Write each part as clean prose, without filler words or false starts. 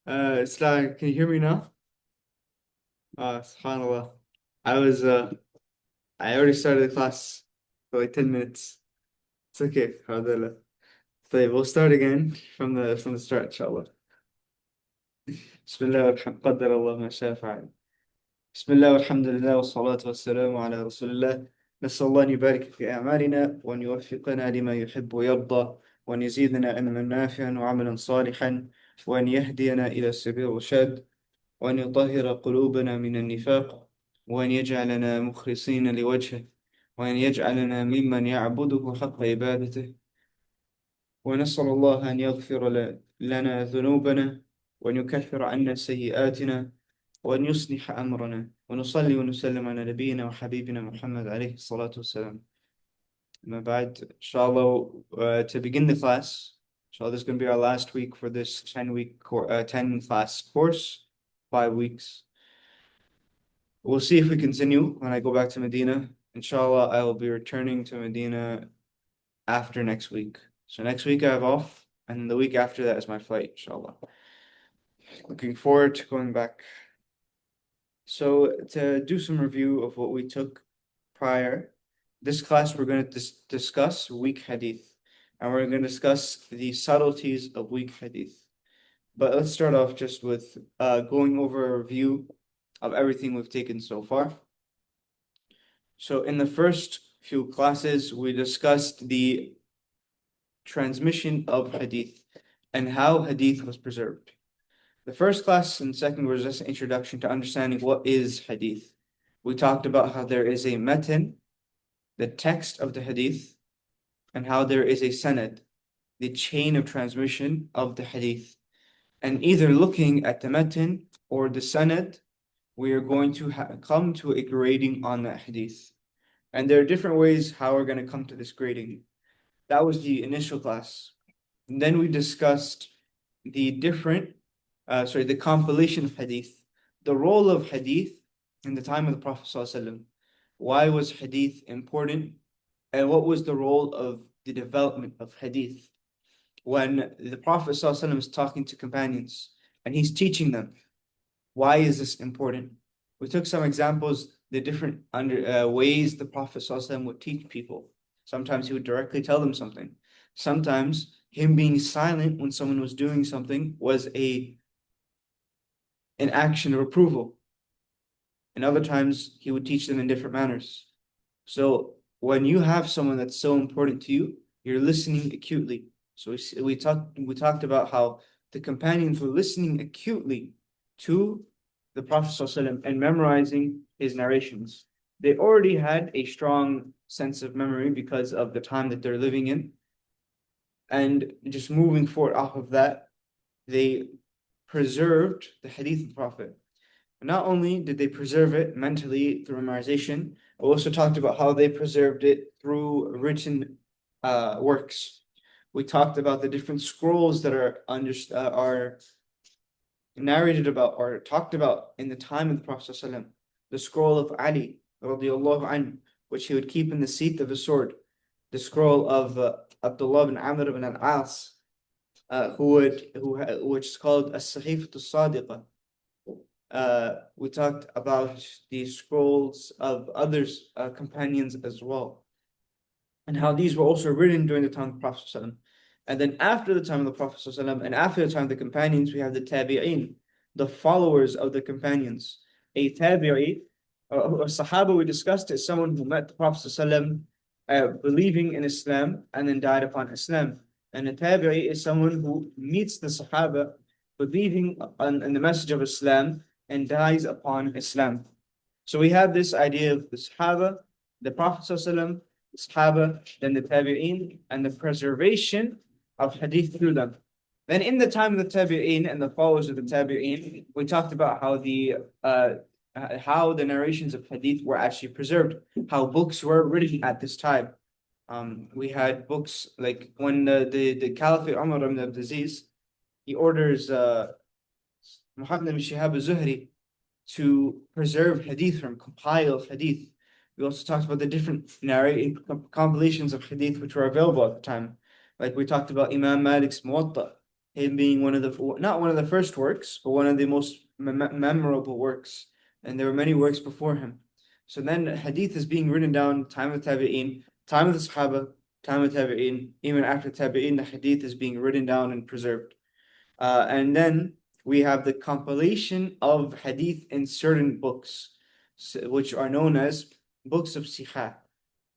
Can you hear me now? SubhanAllah. I was I already started the class for like 10 minutes. It's okay. Alhamdulillah. طيب, we'll start again from the start, inshallah. بسم الله والحمد قدر الله ما شاء فعل. بسم الله والحمد لله والصلاة والسلام على رسول الله. نسأل الله أن يبارك في أعمالنا وأن يوفقنا لما يحب ويرضى وأن يزيدنا علما نافعا وعملا صالحا وأن يهدينا إلى سبيل الرشاد وأن يطهر قلوبنا من النفاق وأن يجعلنا مخلصين لوجهه وأن يجعلنا ممن يعبده حق عبادته ونسأل الله أن يغفر لنا ذنوبنا وأن يكفر عنا سيئاتنا وأن يصلح أمرنا ونصلي ونسلم على نبينا وحبيبنا محمد عليه الصلاة والسلام. أما بعد, inshallah, to begin the class, inshallah, this is going to be our last week for this 10 class course, 5 weeks. We'll see if we continue when I go back to Medina. Inshallah, I will be returning to Medina after next week. So next week I have off, and the week after that is my flight, inshallah. Looking forward to going back. So to do some review of what we took prior, this class we're going to discuss weak hadith, and we're going to discuss the subtleties of weak hadith. But let's start off just with going over a review of everything we've taken so far. So in the first few classes, we discussed the transmission of hadith and how hadith was preserved. The first class and second was just an introduction to understanding what is hadith. We talked about how there is a matan, the text of the hadith, and how there is a sanad, the chain of transmission of the hadith. And either looking at the matan or the sanad, we are going to come to a grading on that hadith. And there are different ways how we're going to come to this grading. That was the initial class. And then we discussed the the compilation of hadith, the role of hadith in the time of the Prophet ﷺ. Why was hadith important? And what was the role of the development of hadith? When the Prophet ﷺ is talking to companions and he's teaching them, why is this important? We took some examples, the different ways the Prophet ﷺ would teach people. Sometimes he would directly tell them something. Sometimes him being silent when someone was doing something was an action of approval. And other times he would teach them in different manners. So when you have someone that's so important to you, you're listening acutely. So we talked about how the companions were listening acutely to the Prophet ﷺ and memorizing his narrations. They already had a strong sense of memory because of the time that they're living in. And just moving forward off of that, they preserved the hadith of the Prophet. Not only did they preserve it mentally through memorization, we also talked about how they preserved it through written works. We talked about the different scrolls that are narrated about or talked about in the time of the Prophet ﷺ. The scroll of Ali, radiallahu anhu, which he would keep in the seat of his sword. The scroll of Abdullah bin Amr ibn al-As, which is called As-Sahifatu Sadiqa. We talked about the scrolls of others, companions as well, and how these were also written during the time of the Prophet ﷺ. And then after the time of the Prophet ﷺ, and after the time of the companions, we have the tabi'in, the followers of the companions. A tabi'i, a sahaba we discussed, is someone who met the Prophet ﷺ, believing in Islam and then died upon Islam. And a tabi'i is someone who meets the sahaba believing in the message of Islam and dies upon Islam. So we have this idea of the sahaba, the Prophet ﷺ, the sahaba, then the tabi'in, and the preservation of hadith through them. Then in the time of the tabi'in and the followers of the tabi'in, we talked about how the narrations of hadith were actually preserved, how books were written at this time. We had books like when the Caliphate Umar ibn Abdulaziz, he orders Muhammad ibn Shihab al-Zuhri to preserve hadith from compile hadith. We also talked about the different compilations of hadith which were available at the time. Like we talked about Imam Malik's Muwatta, him being one of the not one of the first works, but one of the most memorable works, and there were many works before him. So then Hadith is being written down time of Tabi'een, time of the Sahaba, time of Tabi'een, even after Tabi'een, the Hadith is being written down and preserved. And then we have the compilation of Hadith in certain books, which are known as books of Sihah,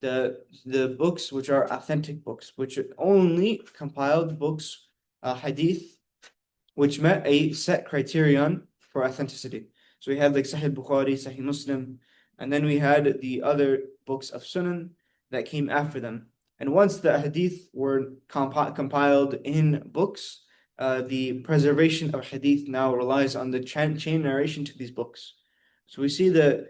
the books which are authentic books, which are only compiled books, Hadith, which met a set criterion for authenticity. So we had like Sahih Bukhari, Sahih Muslim, and then we had the other books of Sunan that came after them. And once the Hadith were compiled in books, the preservation of Hadith now relies on the chain narration to these books. So we see the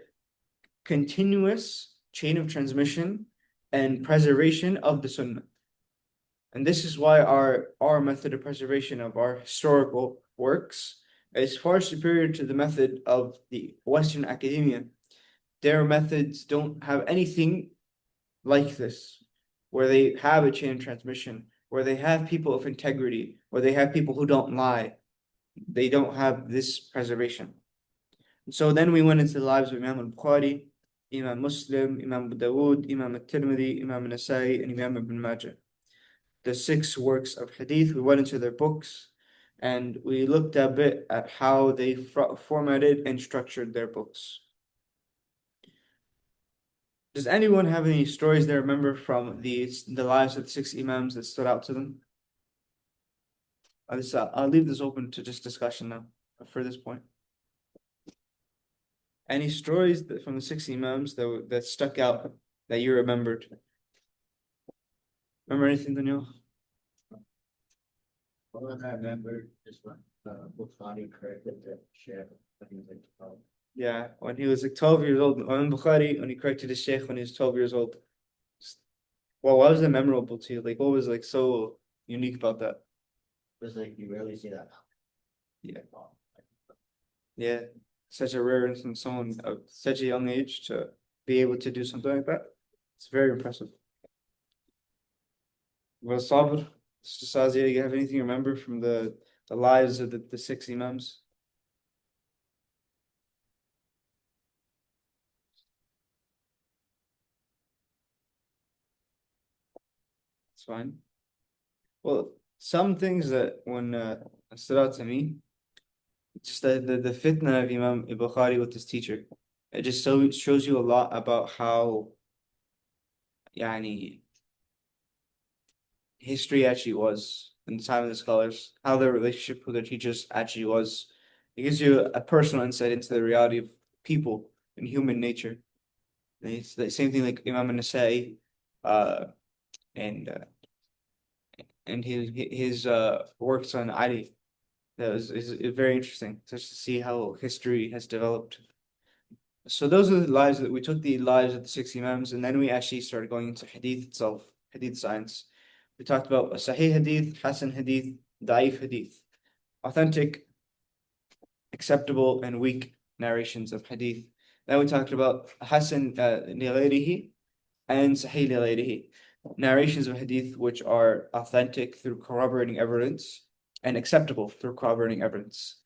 continuous chain of transmission and preservation of the Sunnah. And this is why our method of preservation of our historical works is far superior to the method of the Western academia. Their methods don't have anything like this, where they have a chain of transmission, where they have people of integrity, where they have people who don't lie. They don't have this preservation. So then we went into the lives of Imam al-Bukhari, Imam Muslim, Imam Abu Dawood, Imam al-Tirmidhi, Imam al-Nasai, and Imam ibn Majah. The 6 works of Hadith, we went into their books, and we looked a bit at how they formatted and structured their books. Does anyone have any stories they remember from the lives of the 6 Imams that stood out to them? I'll leave this open to just discussion now for this point. Any stories from the 6 Imams that stuck out that you remembered? Remember anything, Daniel? Well, I remember just when Bukhari corrected the Sheikh when he was like 12. Yeah, when he was like 12 years old. Imam Bukhari, when he corrected his Sheikh when he was 12 years old. Well, why was that memorable to you? Like, what was like so unique about that? It was like you rarely see that. Yeah. Yeah, such a rare instance, someone of such a young age to be able to do something like that. It's very impressive. Well, Sabr, Sazia, you have anything you remember from the lives of the 6 Imams? It's fine. Well, some things that when stood out to me, just the fitna of Imam Bukhari with his teacher. It just so shows you a lot about how yani, history actually was in the time of the scholars, how their relationship with their teachers actually was. It gives you a personal insight into the reality of people and human nature. And it's the same thing like Imam Nasai, uh, and his works on Ali. That was is very interesting just to see how history has developed. So those are the lives that we took the lives of the 6 Imams, and then we actually started going into Hadith itself, Hadith science. We talked about Sahih Hadith, Hasan Hadith, Da'if Hadith, authentic, acceptable, and weak narrations of Hadith. Then we talked about Hasan li and Sahih li narrations of Hadith which are authentic through corroborating evidence and acceptable through corroborating evidence.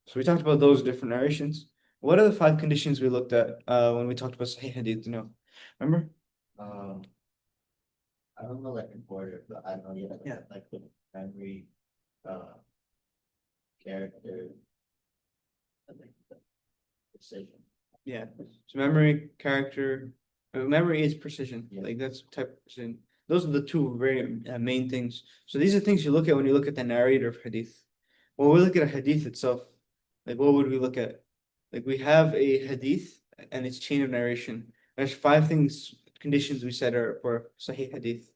So we talked about those different narrations. What are the 5 conditions we looked at when we talked about Sahih Hadith? You know, remember? Um, I don't know like in order, but I know Yeah. like the memory, character, and like the precision. Yeah. So memory, character, memory is precision. Yeah. Like that's type of precision. Those are the 2 very main things. So these are things you look at when you look at the narrator of Hadith. When we look at a Hadith itself, like what would we look at? Like we have a Hadith and its chain of narration. There's 5 things, conditions we said are for Sahih Hadith.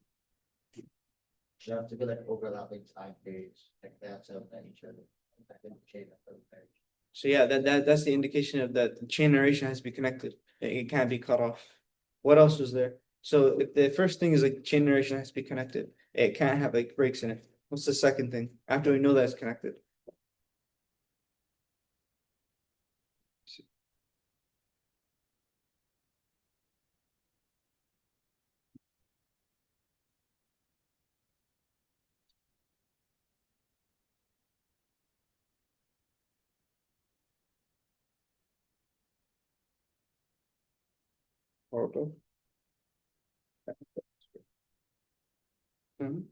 You have to be like overlapping time periods, like they have to have each other. Like in the chain of marriage. So yeah, that's the indication of that the chain narration has to be connected. It can't be cut off. What else was there? So if the first thing is like chain narration has to be connected. It can't have like breaks in it. What's the second thing? After we know that it's connected. Horrible. Mhm.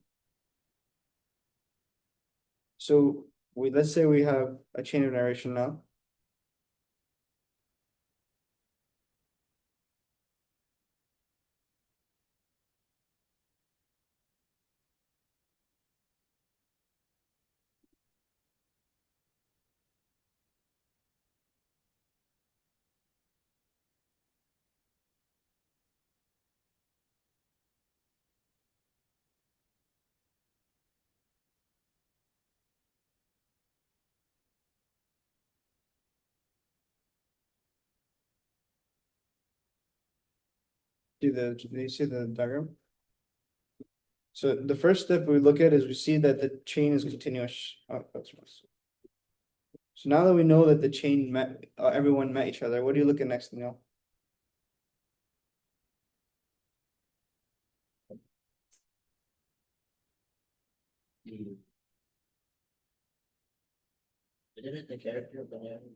So let's say we have a chain of narration now. Do you see the diagram? So the first step we look at is we see that the chain is continuous. Oh, that's nice. So now that we know that the chain met, everyone met each other, what do you look at next, Neil? The, isn't the character of the narrative?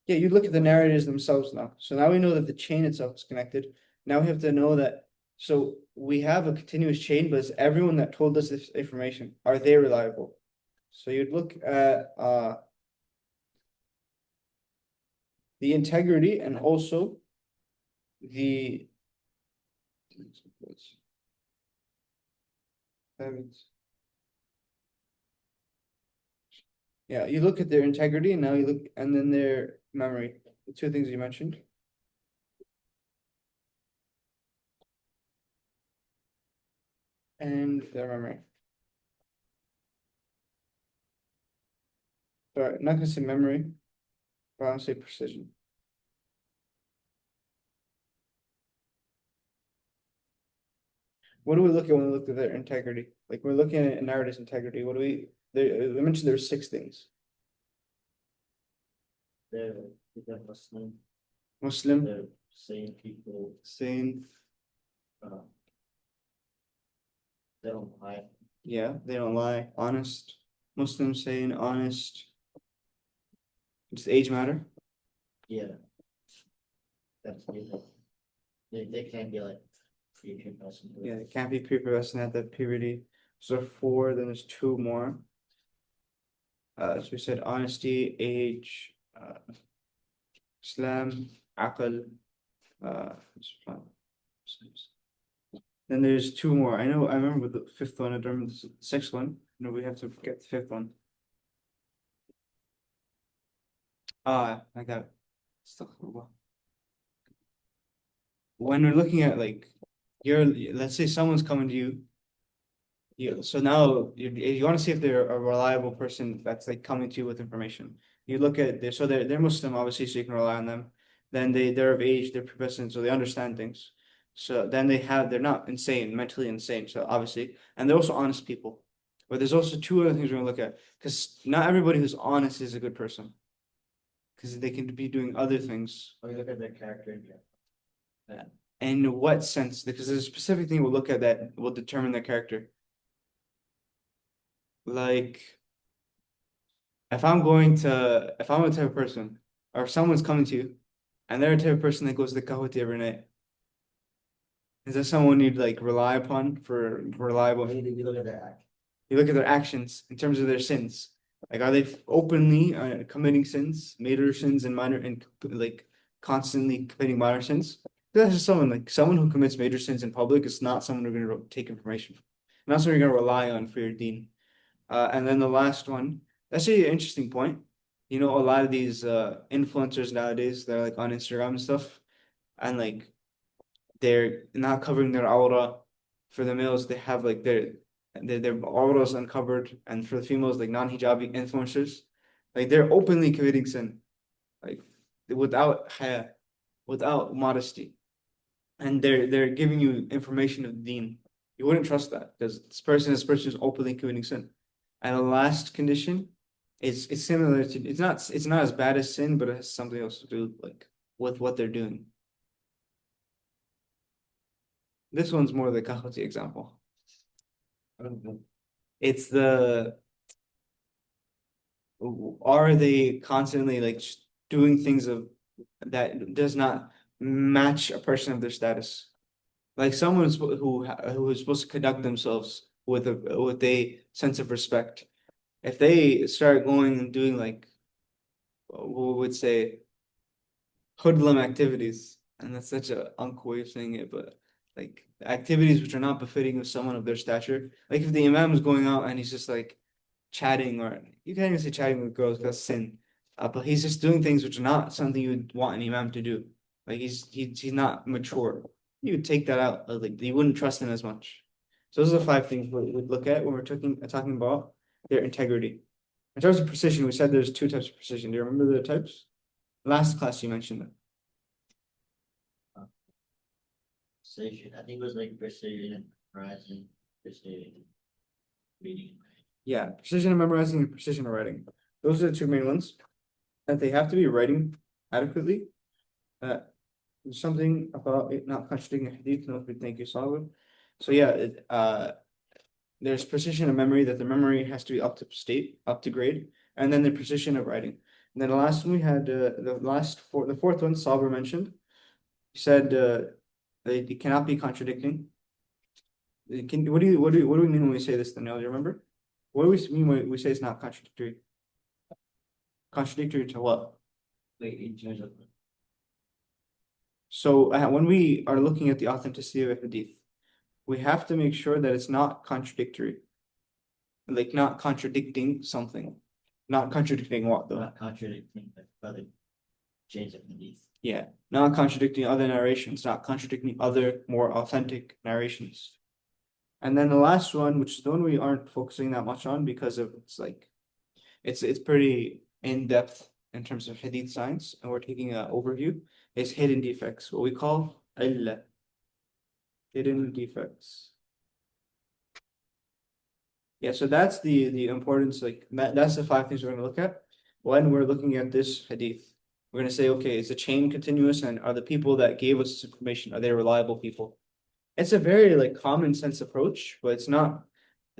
Yeah, you look at the narratives themselves now. So now we know that the chain itself is connected. Now we have to know that, so we have a continuous chain, but it's everyone that told us this information, are they reliable? So you'd look at the integrity and also the yeah, you look at their integrity and now you look and then their memory, the two things you mentioned. And their memory. Sorry, I'm not gonna say memory, but I'll say precision. What do we look at when we look at their integrity? Like we're looking at a narrative's integrity. What do we mentioned there's six things. They're Muslim, Muslim, they're sane people, sane, uh, they don't lie. yeah, they don't lie, honest. Muslim, sane, honest. Does age matter? Yeah. That's different. They can't be like future person. Yeah, it can't be prepubescent at that puberty. So four, then there's two more. So we said honesty, age, Islam, aql, uh, then there's two more. I know, I remember the fifth one, I don't remember the sixth one. No, we have to get the fifth one. I got it. Astaghfirullah. When we're looking at like, let's say someone's coming to you. So now you want to see if they're a reliable person that's like coming to you with information. You look at so they're Muslim obviously, so you can rely on them. Then they're of age, they're professing, so they understand things. So then they're not insane, mentally insane. So obviously, and they're also honest people. But there's also two other things we're gonna look at because not everybody who's honest is a good person because they can be doing other things. Or you look at their character. In what sense? Because there's a specific thing we'll look at that will determine their character. Like if I'm a type of person, or if someone's coming to you, and they're a type of person that goes to the kahwati every night, is that someone you'd like rely upon for reliable? You look at their act. You look at their actions in terms of their sins. Like, are they openly committing sins, major sins and minor, and like constantly committing minor sins? That's just someone who commits major sins in public is not someone you're going to take information from. Not someone you're going to rely on for your deen. And then the last one, that's actually an interesting point. You know, a lot of these influencers nowadays, they're like on Instagram and stuff, and like they're not covering their aura. For the males, they have like their auras uncovered, and for the females, like non-hijabi influencers, like they're openly committing sin, like without haya, without modesty, and they're giving you information of deen. You wouldn't trust that because this person is openly committing sin. And the last condition it's similar to it's not as bad as sin, but it has something else to do like with what they're doing. This one's more the kahwati example. I don't know. It's the are they constantly like doing things of that does not match a person of their status. Like someone who is supposed to conduct themselves with a sense of respect. If they start going and doing like what we would say hoodlum activities, and that's such a uncool way of saying it, but like activities which are not befitting of someone of their stature. Like if the imam is going out and he's just like chatting, or you can't even say chatting with girls because sin, but he's just doing things which are not something you would want an imam to do. Like he's not mature. You would take that out. Like you wouldn't trust him as much. So those are the five things we'd look at when we're talking about their integrity. In terms of precision, we said there's two types of precision. Do you remember the types? Last class you mentioned them. Precision. I think it was like precision, horizon, precision, reading. Yeah, precision in memorizing and precision in writing. Those are the two main ones. That they have to be writing adequately. There's something about it not contradicting a hadith. No, thank you, Salwa. So yeah, there's precision of memory, that the memory has to be up to state, up to grade, and then the precision of writing. And then the last one we had the fourth one Sabr mentioned. He said they cannot be contradicting. What do we mean when we say this, Daniel? Do you remember? What do we mean when we say it's not contradictory? Contradictory to what? Like in terms of So when we are looking at the authenticity of a hadith, we have to make sure that it's not contradictory, like not contradicting something, not contradicting what though? not contradicting the other chains of hadith. Yeah, not contradicting other narrations, not contradicting other more authentic narrations. And then the last one, which is the one we aren't focusing that much on because of it's pretty in depth in terms of hadith science, and we're taking an overview, is hidden defects, what we call illa, hidden defects. Yeah, so that's the importance, like that's the five things we're gonna look at when we're looking at this hadith. We're gonna say, okay, is the chain continuous, and are the people that gave us this information, are they reliable people? It's a very like common sense approach, but it's not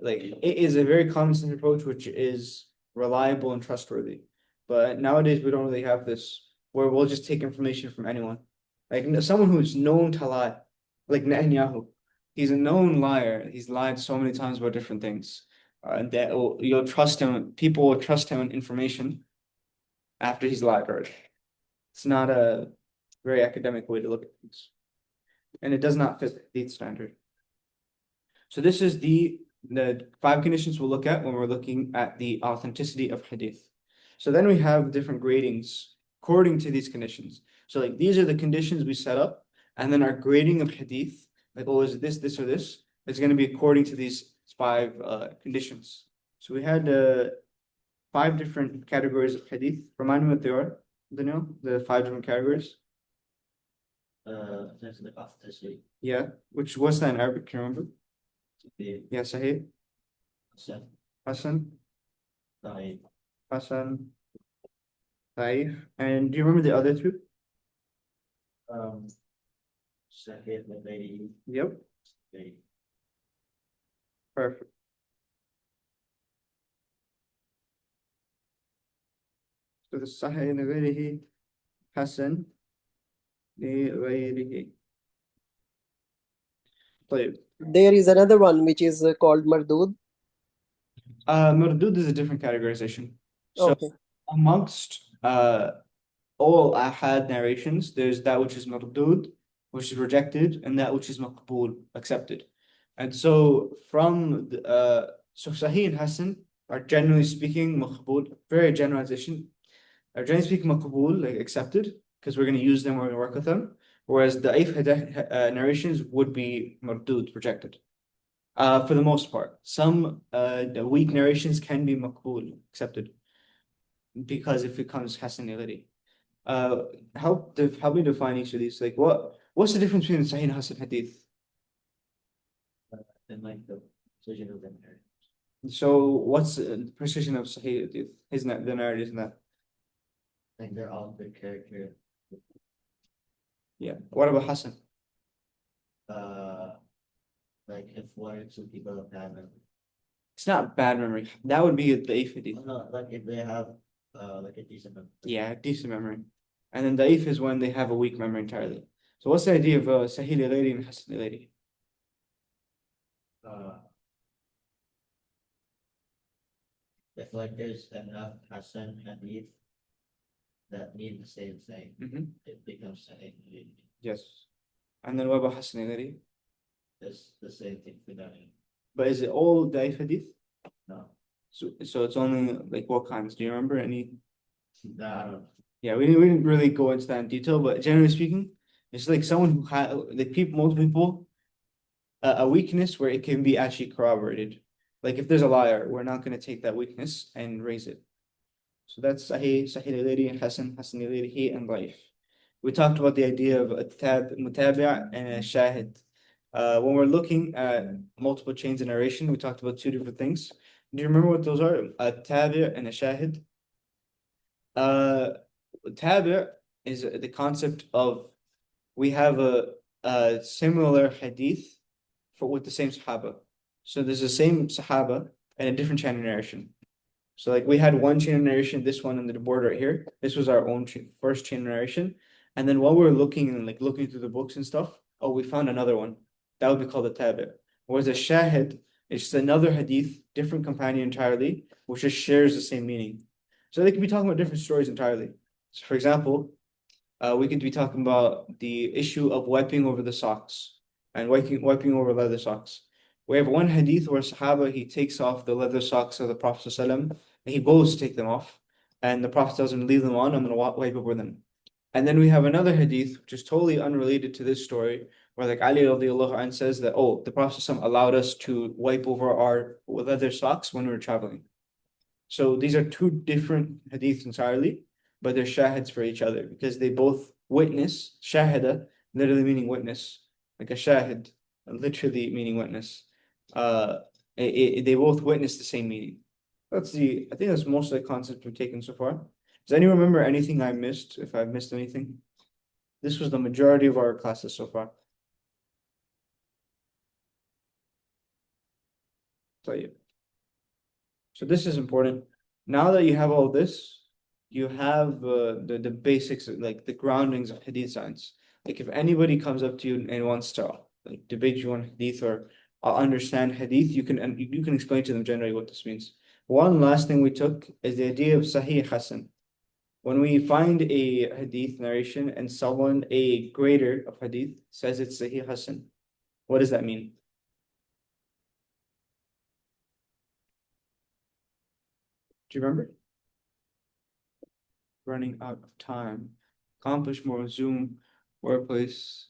like it is a very common sense approach which is reliable and trustworthy. But nowadays we don't really have this where we'll just take information from anyone. Like someone who's known to lie, like Netanyahu. He's a known liar. He's lied so many times about different things. And you'll trust him. People will trust him in information after he's lied already. It's not a very academic way to look at things, and it does not fit the standard. So this is the five conditions we'll look at when we're looking at the authenticity of hadith. So then we have different gradings according to these conditions. So like these are the conditions we set up, and then our grading of hadith, like oh, is it this, or this, is going to be according to these five conditions. So we had five different categories of hadith. Remind me what they are, Daniel, the five different categories. That's the authenticity. Yeah, which was that in Arabic? Can you remember? The Yeah, Sahih, Hassan, Hasan, Sahih, Hasan, Taif. And do you remember the other two? Sahih, the lady, Yep, perfect. So the Sahih لغيره Hasan لغيره. طيب. There is another one which is called Mardud. Mardud is a different categorization. So Okay. amongst all ahad narrations, there's that which is mardud, which is rejected, and that which is maqbool, accepted. And so so Sahih and Hasan are generally speaking maqbool, very generalization, are generally speaking maqbool, like accepted, because we're going to use them, we're going to work with them. Whereas the narrations would be mardud, rejected. For the most part. Some the weak narrations can be maqbool, accepted, because if it comes hasanility. Help me define each of these. Like what's the difference between Sahih and Hasan Hadith? and like the precision of the narrative. So what's the precision of Sahih Hadith? Isn't that the narrative, isn't that? Like they're all good character. Yeah. What about Hasan? Like if one or two people have bad memory. It's not bad memory. That would be the Hadith. No, like if they have like a decent memory. Yeah, decent memory. And then da'if is when they have a weak memory entirely. So what's the idea of Sahih li-ghayri and Hasan li-ghayri? If like there's enough Hassan Hadith that mean the same thing, it becomes Sahih. Yes. And then what about Hasan li-ghayri? It's the same thing for that. But is it all Da'if hadith? No, So it's only like what kinds? Do you remember any? no, I don't know. Yeah, we didn't really go into that in detail, but generally speaking, it's like someone who had like multiple people, a weakness where it can be actually corroborated. Like if there's a liar, we're not going to take that weakness and raise it. So that's Sahih al-Ghayri, Hasan al-Ghayri, and Daif. We talked about the idea of a mutabi' and a shahid. When we're looking at multiple chains of narration, we talked about two different things. Do you remember what those are? A tabi' and a shahid. Tabi' is the concept of we have a similar hadith with the same Sahaba. So there's the same Sahaba and a different chain of narration. So like we had one chain of narration, this one on the board right here. This was our own first chain of narration. And then while we were looking and like looking through the books and stuff, oh, we found another one. That would be called a tabi'. Whereas a shahid is just another hadith, different companion entirely, which just shares the same meaning. So they could be talking about different stories entirely. So for example, we could be talking about the issue of wiping over the socks and wiping over leather socks. We have one hadith where Sahaba he takes off the leather socks of the Prophet ﷺ, and he goes to take them off, and the Prophet tells him, leave them on, I'm going to wipe over them. And then we have another hadith which is totally unrelated to this story, where like Ali radiallahu anh says that, oh, the Prophet ﷺ allowed us to wipe over our leather socks when we were traveling. So these are two different hadiths entirely, but they're shahids for each other because they both witness, shahada, literally meaning witness, like a shahid, literally meaning witness. They both witness the same meaning. I think that's most of the concepts we've taken so far. Does anyone remember anything I missed? If I've missed anything? This was the majority of our classes so far. So this is important. Now that you have all this, you have the basics, like the groundings of hadith science. Like if anybody comes up to you and wants to like debate you on hadith or understand hadith, you can explain to them generally what this means. One last thing we took is the idea of Sahih Hasan. When we find a hadith narration and someone, a grader of hadith, says it's Sahih Hasan, what does that mean? Do you remember? Running out of time. Accomplish more Zoom workplace.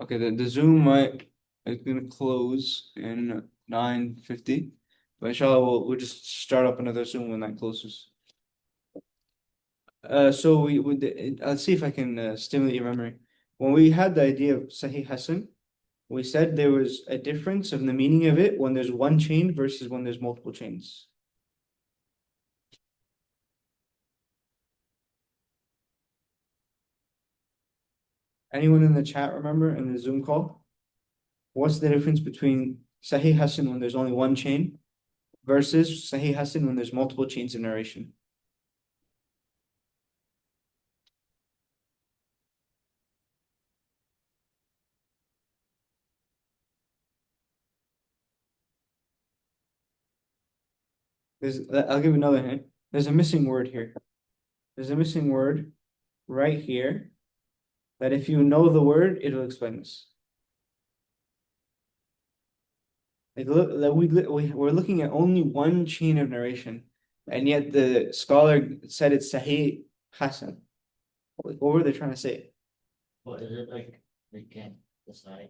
Okay, the Zoom is gonna close in 9:50, but inshallah we'll just start up another Zoom when that closes. So we would I'll see if I can stimulate your memory. When we had the idea of Sahih Hasan, we said there was a difference in the meaning of it when there's one chain versus when there's multiple chains. Anyone in the chat remember in the Zoom call? What's the difference between Sahih Hasan when there's only one chain versus Sahih Hasan when there's multiple chains of narration? I'll give another hint. There's a missing word here. There's a missing word right here that if you know the word, it'll explain this. Like look, we're looking at only one chain of narration, and yet the scholar said it's Sahih Hasan. Like, what were they trying to say? Well, is it like they can't decide?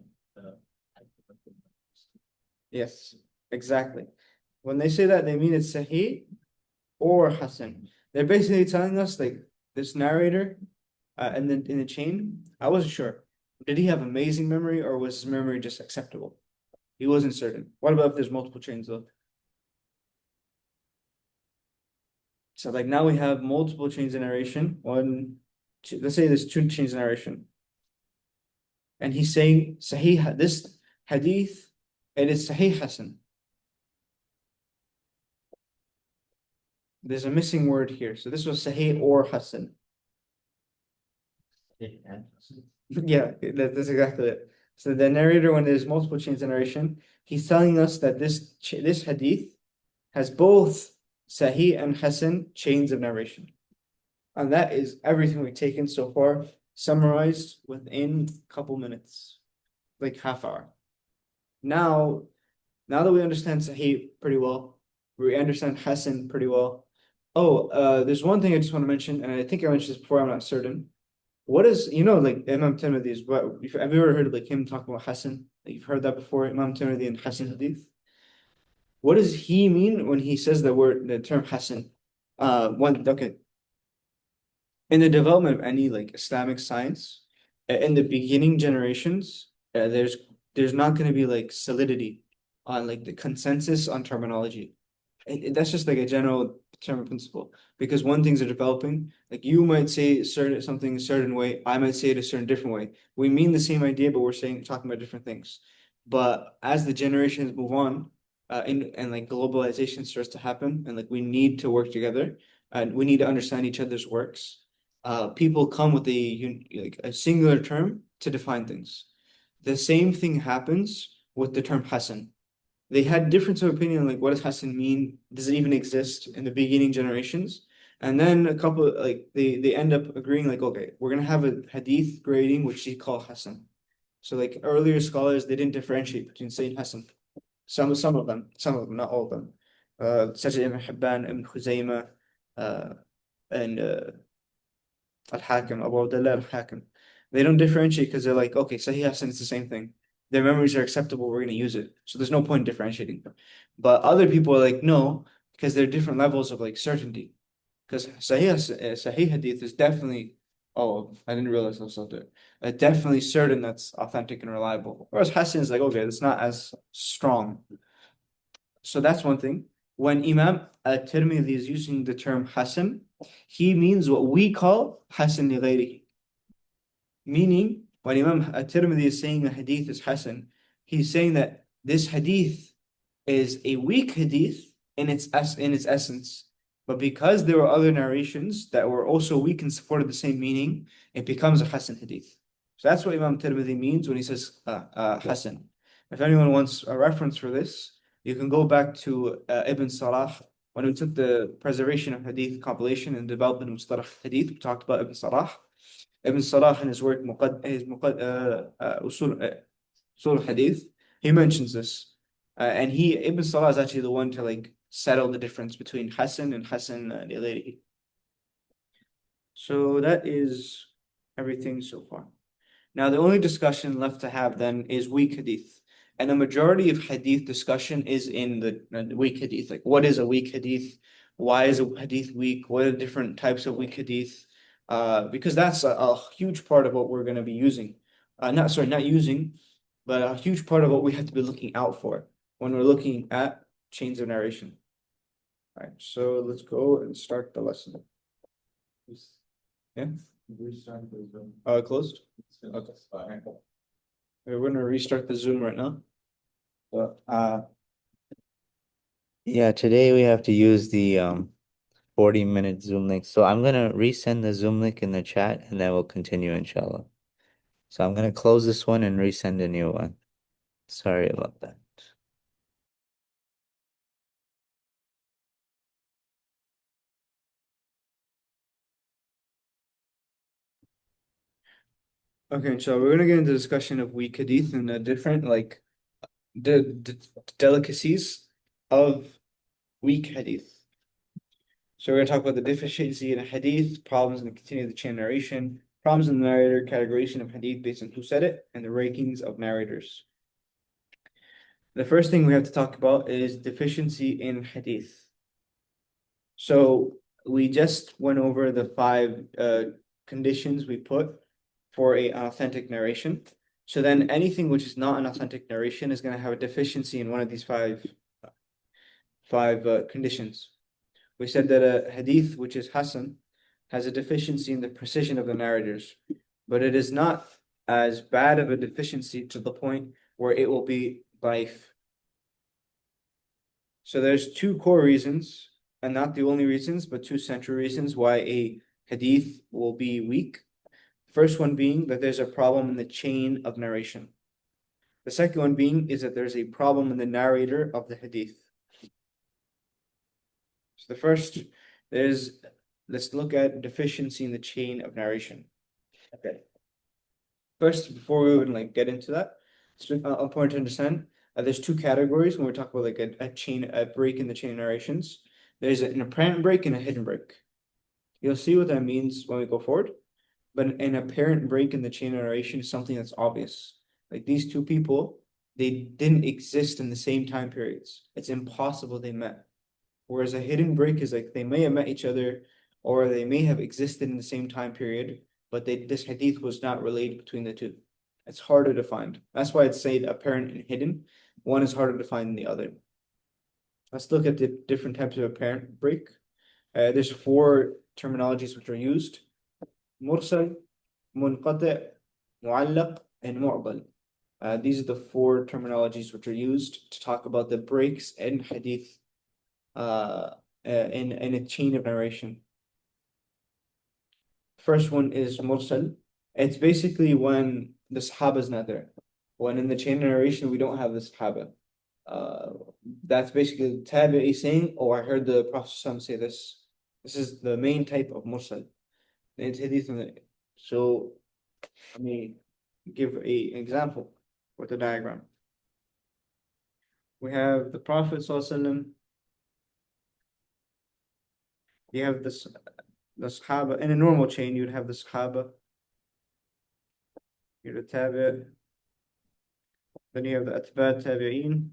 Yes, exactly. When they say that, they mean it's Sahih or Hasan. They're basically telling us like this narrator, in the chain. I wasn't sure. Did he have amazing memory or was his memory just acceptable? He wasn't certain. What about if there's multiple chains though? So like now we have multiple chains of narration. One, two, let's say there's two chains of narration. And he's saying Sahih, this hadith, it is Sahih Hasan. There's a missing word here. So this was Sahih or Hasan. Yeah, that's exactly it. So the narrator, when there's multiple chains of narration, he's telling us that this hadith has both Sahih and Hasan chains of narration. And that is everything we've taken so far, summarized within a couple minutes, like half hour. Now that we understand Sahih pretty well, we understand Hasan pretty well. Oh, there's one thing I just want to mention, and I think I mentioned this before, I'm not certain. What is, like Imam Tirmidhi is what, have you ever heard of like him talking about Hasan? Like you've heard that before, Imam Tirmidhi and Hasan Hadith? What does he mean when he says the term Hasan? Okay. In the development of any like Islamic science, in the beginning generations, there's not going to be like solidity on like the consensus on terminology. That's just like a general term of principle. Because when things are developing, like you might say something a certain way, I might say it a certain different way. We mean the same idea, but we're talking about different things. But as the generations move on, and like globalization starts to happen, and like we need to work together, and we need to understand each other's works. People come with a singular term to define things. The same thing happens with the term Hasan. They had difference of opinion, like what does Hasan mean? Does it even exist in the beginning generations? And then a couple like they end up agreeing like, okay, we're gonna have a hadith grading which they call Hasan. So like earlier scholars, they didn't differentiate between Sayyid Hasan. Some of them, not all of them. Such as Ibn Hibban, Ibn Khuzaymah, and Al-Hakim, Abu Abdullah Al-Hakim. They don't differentiate because they're like, okay, Sahih Hasan is the same thing. Their memories are acceptable, we're going to use it. So there's no point in differentiating them. But other people are like, no, because there are different levels of like certainty. Because Sahih Hadith is definitely, oh, I didn't realize I was out there. Definitely certain that's authentic and reliable. Whereas Hasan is like, okay, it's not as strong. So that's one thing. When Imam At-Tirmidhi is using the term Hasan, he means what we call Hasan li ghayrihi. Meaning, when Imam At-Tirmidhi is saying a hadith is Hasan, he's saying that this hadith is a weak hadith in its essence. But because there were other narrations that were also weak and supported the same meaning, it becomes a Hasan hadith. So that's what Imam Tirmidhi means when he says Hasan. If anyone wants a reference for this, you can go back to Ibn Salah. When we took the preservation of hadith compilation and development of Mustalah hadith, we talked about Ibn Salah. Ibn Salah in his work Usul Hadith, he mentions this. And Ibn Salah is actually the one to like settle the difference between Hasan and Hasan li. So that is everything so far. Now the only discussion left to have then is weak hadith. And the majority of hadith discussion is in the weak hadith. Like what is a weak hadith? Why is a hadith weak? What are the different types of weak hadith? Because that's a huge part of what we're going to be using. Not using, but a huge part of what we have to be looking out for when we're looking at chains of narration. All right, so let's go and start the lesson. Yeah? Closed? Okay. All right. We're going to restart the Zoom right now. Yeah, today we have to use the 40-minute Zoom link. So I'm gonna resend the Zoom link in the chat and then we'll continue, inshallah. So I'm gonna close this one and resend a new one. Sorry about that. Okay, so we're gonna get into discussion of weak hadith and the different like the delicacies of weak hadith. So we're gonna talk about the deficiency in a hadith, problems in the continuity of the chain of narration, problems in the narrator, categorization of hadith based on who said it, and the rankings of narrators. The first thing we have to talk about is deficiency in hadith. So we just went over the five conditions we put for an authentic narration. So then anything which is not an authentic narration is going to have a deficiency in one of these five conditions. We said that a hadith which is Hasan has a deficiency in the precision of the narrators, but it is not as bad of a deficiency to the point where it will be daif. So there's two core reasons, and not the only reasons, but two central reasons why a hadith will be weak. First one being that there's a problem in the chain of narration. The second one being is that there's a problem in the narrator of the hadith. So the first is, let's look at deficiency in the chain of narration. Okay. First, before we even get into that, it's important to understand there's two categories when we talk about a break in the chain of narrations. There's an apparent break and a hidden break. You'll see what that means when we go forward. But an apparent break in the chain of narration is something that's obvious. Like these two people, they didn't exist in the same time periods. It's impossible they met. Whereas a hidden break is like they may have met each other or they may have existed in the same time period, but this hadith was not related between the two. It's harder to find. That's why it's said apparent and hidden. One is harder to find than the other. Let's look at the different types of apparent break. There's four terminologies which are used. Mursal, munqati', mu'allaq, and mu'dal. These are the four terminologies which are used to talk about the breaks in hadith in a chain of narration. First one is mursal. It's basically when the sahaba is not there. When in the chain of narration we don't have the sahaba. That's basically the tabi'i saying, oh, I heard the Prophet say this. This is the main type of mursal. It's hadith. So let me give an example with the diagram. We have the Prophet ﷺ. You have the Sahaba. In a normal chain, you'd have the Sahaba. You'd have the Tabi'. Then you have the Atba' Tabi'een.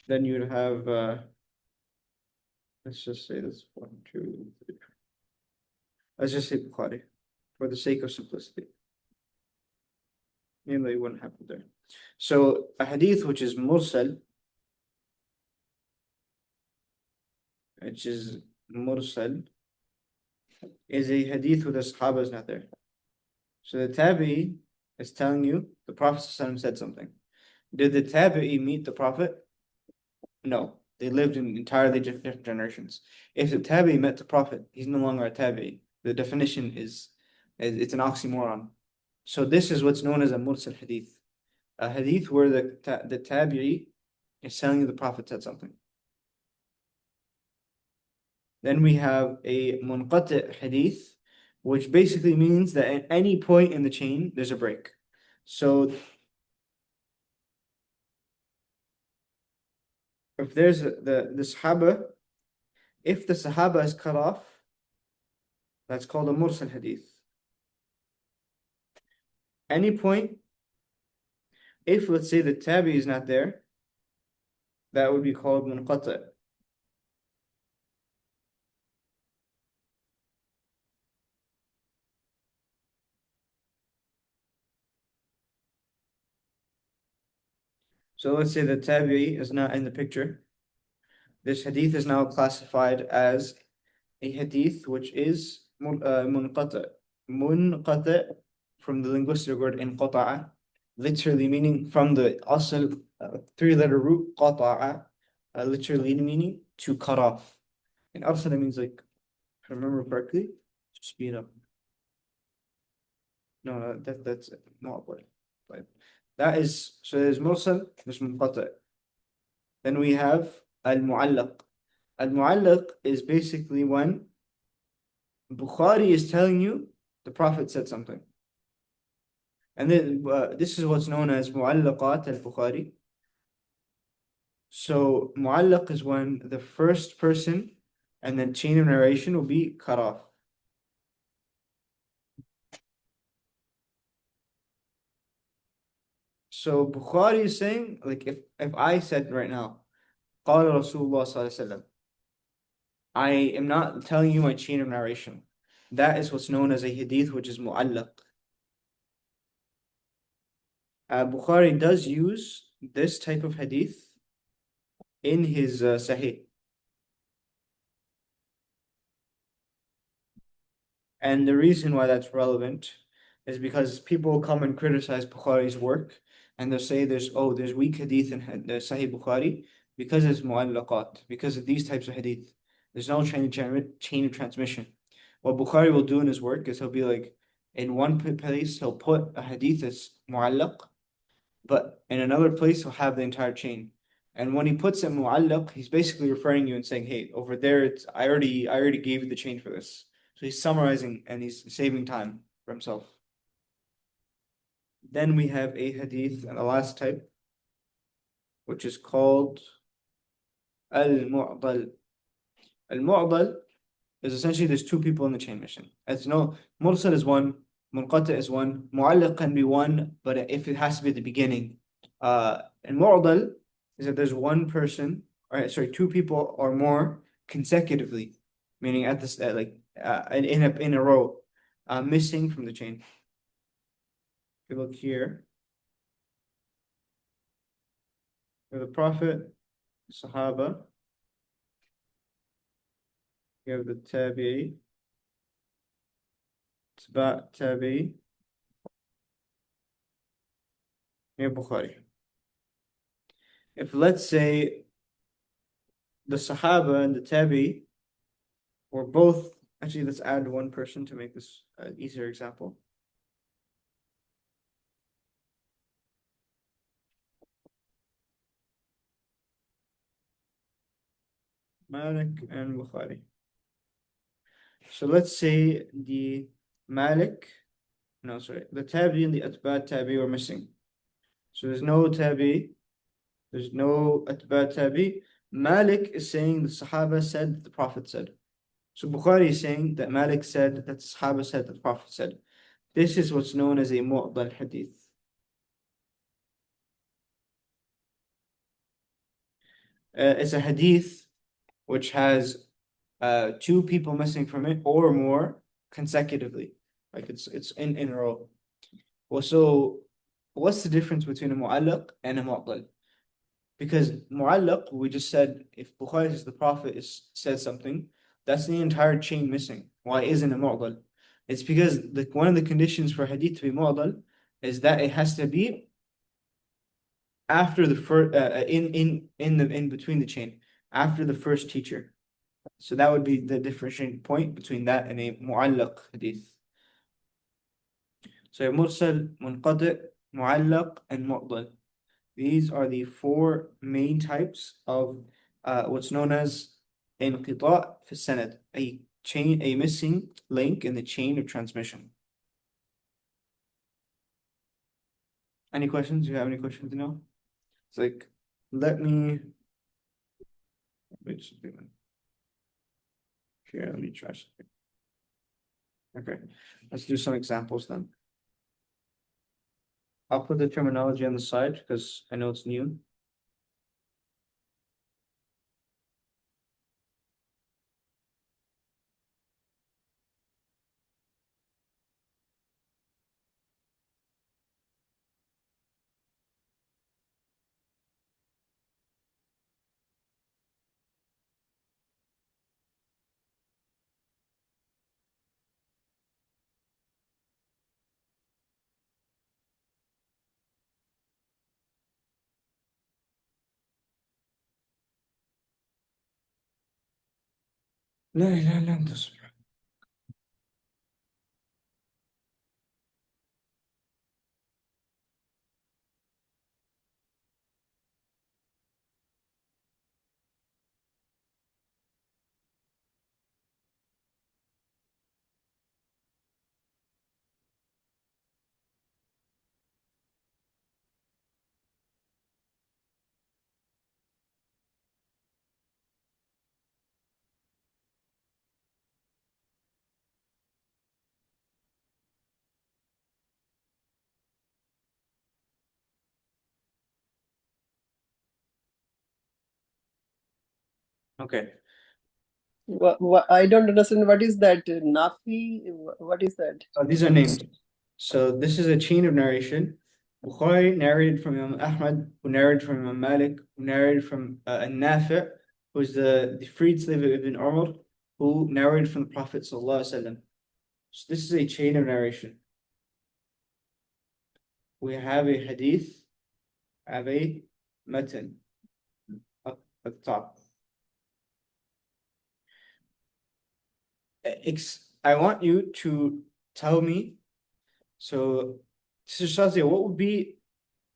Then you'd have, let's just say this 1, 2, 3. Let's just say Bukhari for the sake of simplicity. Namely, it wouldn't happen there. So a hadith which is mursal, is a hadith where the Sahaba is not there. So the Tabi'i is telling you the Prophet said something. Did the Tabi'i meet the Prophet? No. They lived in entirely different generations. If the Tabi'i met the Prophet, he's no longer a Tabi'i. The definition is it's an oxymoron. So this is what's known as a mursal hadith. A hadith where the Tabi'i is telling you the Prophet said something. Then we have a munqati' hadith, which basically means that at any point in the chain, there's a break. So if there's the Sahaba, if the Sahaba is cut off, that's called a mursal hadith. Any point, if let's say the Tabi is not there, that would be called munqati'. So let's say the Tabi'i is not in the picture. This hadith is now classified as a hadith which is munqati'. Munqati' from the linguistic word inqata'a, literally meaning from the asl 3-letter root qata'a, literally meaning to cut off. And arsala means if I remember correctly, to speed up. No, that's not what. But that is, so there's mursal, there's munqati'. Then we have al-mu'allaq. Al-mu'allaq is basically when Bukhari is telling you the Prophet said something. And then this is what's known as mu'allaqat al-Bukhari. So mu'allaq is when the first person and then chain of narration will be cut off. So Bukhari is saying, if I said right now, قال Rasulullah sallallahu alaihi wasallam, I am not telling you my chain of narration. That is what's known as a hadith, which is mu'allaq. Bukhari does use this type of hadith in his Sahih. And the reason why that's relevant is because people will come and criticize Bukhari's work and they'll say there's weak hadith in the Sahih Bukhari because it's mu'allaqat, because of these types of hadith. There's no chain of transmission. what Bukhari will do in his work is he'll be like, in one place, he'll put a hadith as mu'allaq, but in another place, he'll have the entire chain. And when he puts it mu'allaq, he's basically referring you and saying, hey, over there, I already gave you the chain for this. So he's summarizing and he's saving time for himself. Then we have a hadith and the last type, which is called al-mu'dal. Al-mu'dal is essentially there's two people in the chain mission. As you know, mursal is one, munqati is one, mu'allaq can be one, but if it has to be at the beginning. And mu'dal is that there's one person, or sorry, two people or more consecutively, meaning at this in a row, missing from the chain. If you look here, the Prophet, Sahaba, you have the Tabi'i, Tabi'i, you have Bukhari. If let's say the Sahaba and the Tabi'i were both, actually let's add one person to make this an easier example. Malik and Bukhari. So let's say the Tabi and the Atba Tabi were missing. So there's no Tabi, there's no Atba Tabi. Malik is saying the Sahaba said, the Prophet said. So Bukhari is saying that Malik said, that the Sahaba said, that the Prophet said. This is what's known as a mu'dal hadith. It's a hadith which has two people missing from it or more consecutively. Like it's in a row. Well, so what's the difference between a mu'allaq and a mu'dal? Because mu'allaq, we just said, if Bukhari says the Prophet said something, that's the entire chain missing. Why isn't it mu'dal? It's because one of the conditions for hadith to be mu'dal is that it has to be after the first in between the chain, after the first teacher. So that would be the differentiating point between that and a mu'allaq hadith. So mursal, munqati, mu'allaq, and mu'dal. These are the four main types of what's known as inqita' fi sanad, a missing link in the chain of transmission. Any questions? Do you have any questions? No? It's like, let me here, let me try something. Okay, let's do some examples then. I'll put the terminology on the side because I know it's new. لا إله إلا أنت سبحانك. Okay. I don't understand. What is that? Nafi? What is that? These are names. So this is a chain of narration. Bukhari narrated from Imam Ahmad, who narrated from Imam Malik, who narrated from Nafi', who's the freed slave of Ibn Umar, who narrated from the Prophet Sallallahu Alaihi Wasallam. So this is a chain of narration. We have a hadith, have a matan up at the top. I want you to tell me. So, Sister Shazia, what would be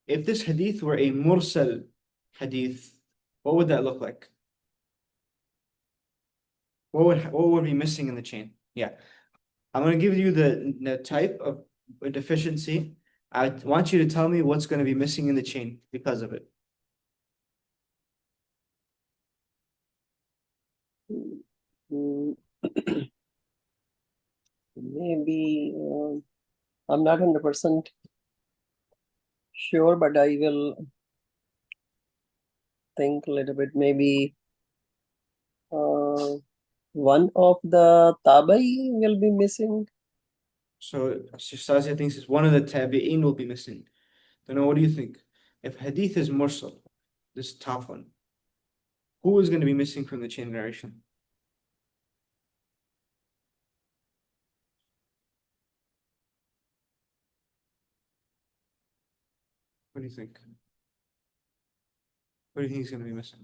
if this hadith were a mursal hadith? What would that look like? What would be missing in the chain? Yeah, I'm gonna give you the type of deficiency. I want you to tell me what's going to be missing in the chain because of it. Mm, maybe I'm not 100% sure, but I will think a little bit. Maybe one of the tabai will be missing. So Shazia thinks it's one of the tabi'een will be missing. Then what do you think? If hadith is mursal, this top one, who is going to be missing from the chain narration? What do you think? What do you think is going to be missing?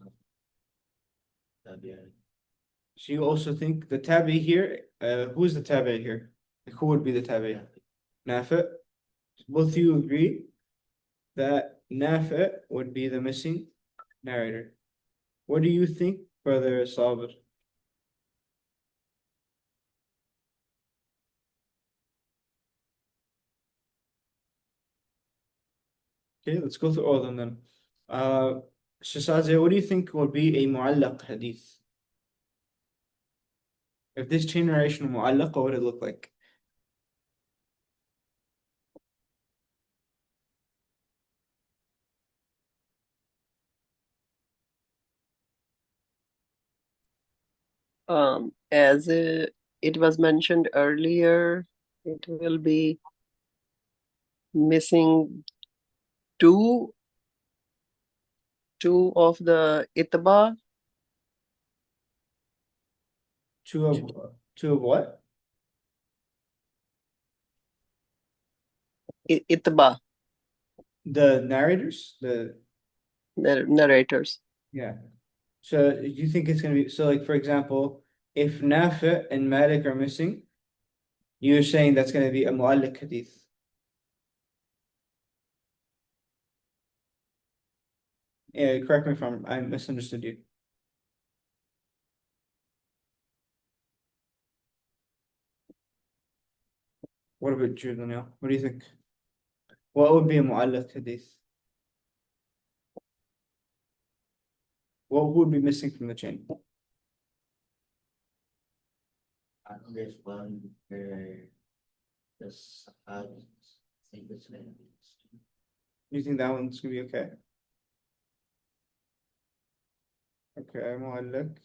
So you also think the tabi here, who is the tabi here? Like, who would be the tabi? Nafi'. Both of you agree that Nafi' would be the missing narrator. What do you think, Brother Sabir? Okay, let's go through all of them then. Shazia, what do you think will be a mu'allaq hadith? If this chain narration mu'allaq, what would it look like? As it was mentioned earlier, it will be missing two of the itba. Two of what? Itba, The narrators? the narrators. Yeah. So you think it's gonna be like for example, if Nafi' and Malik are missing, you're saying that's gonna be a mu'allaq hadith. Yeah, correct me if I misunderstood you. What about you, Daniel? What do you think? What would be a mu'allaq hadith? What would be missing from the chain? I know there's one where this, I think it's gonna be. You think that one's gonna be okay? Okay, mu'allaq.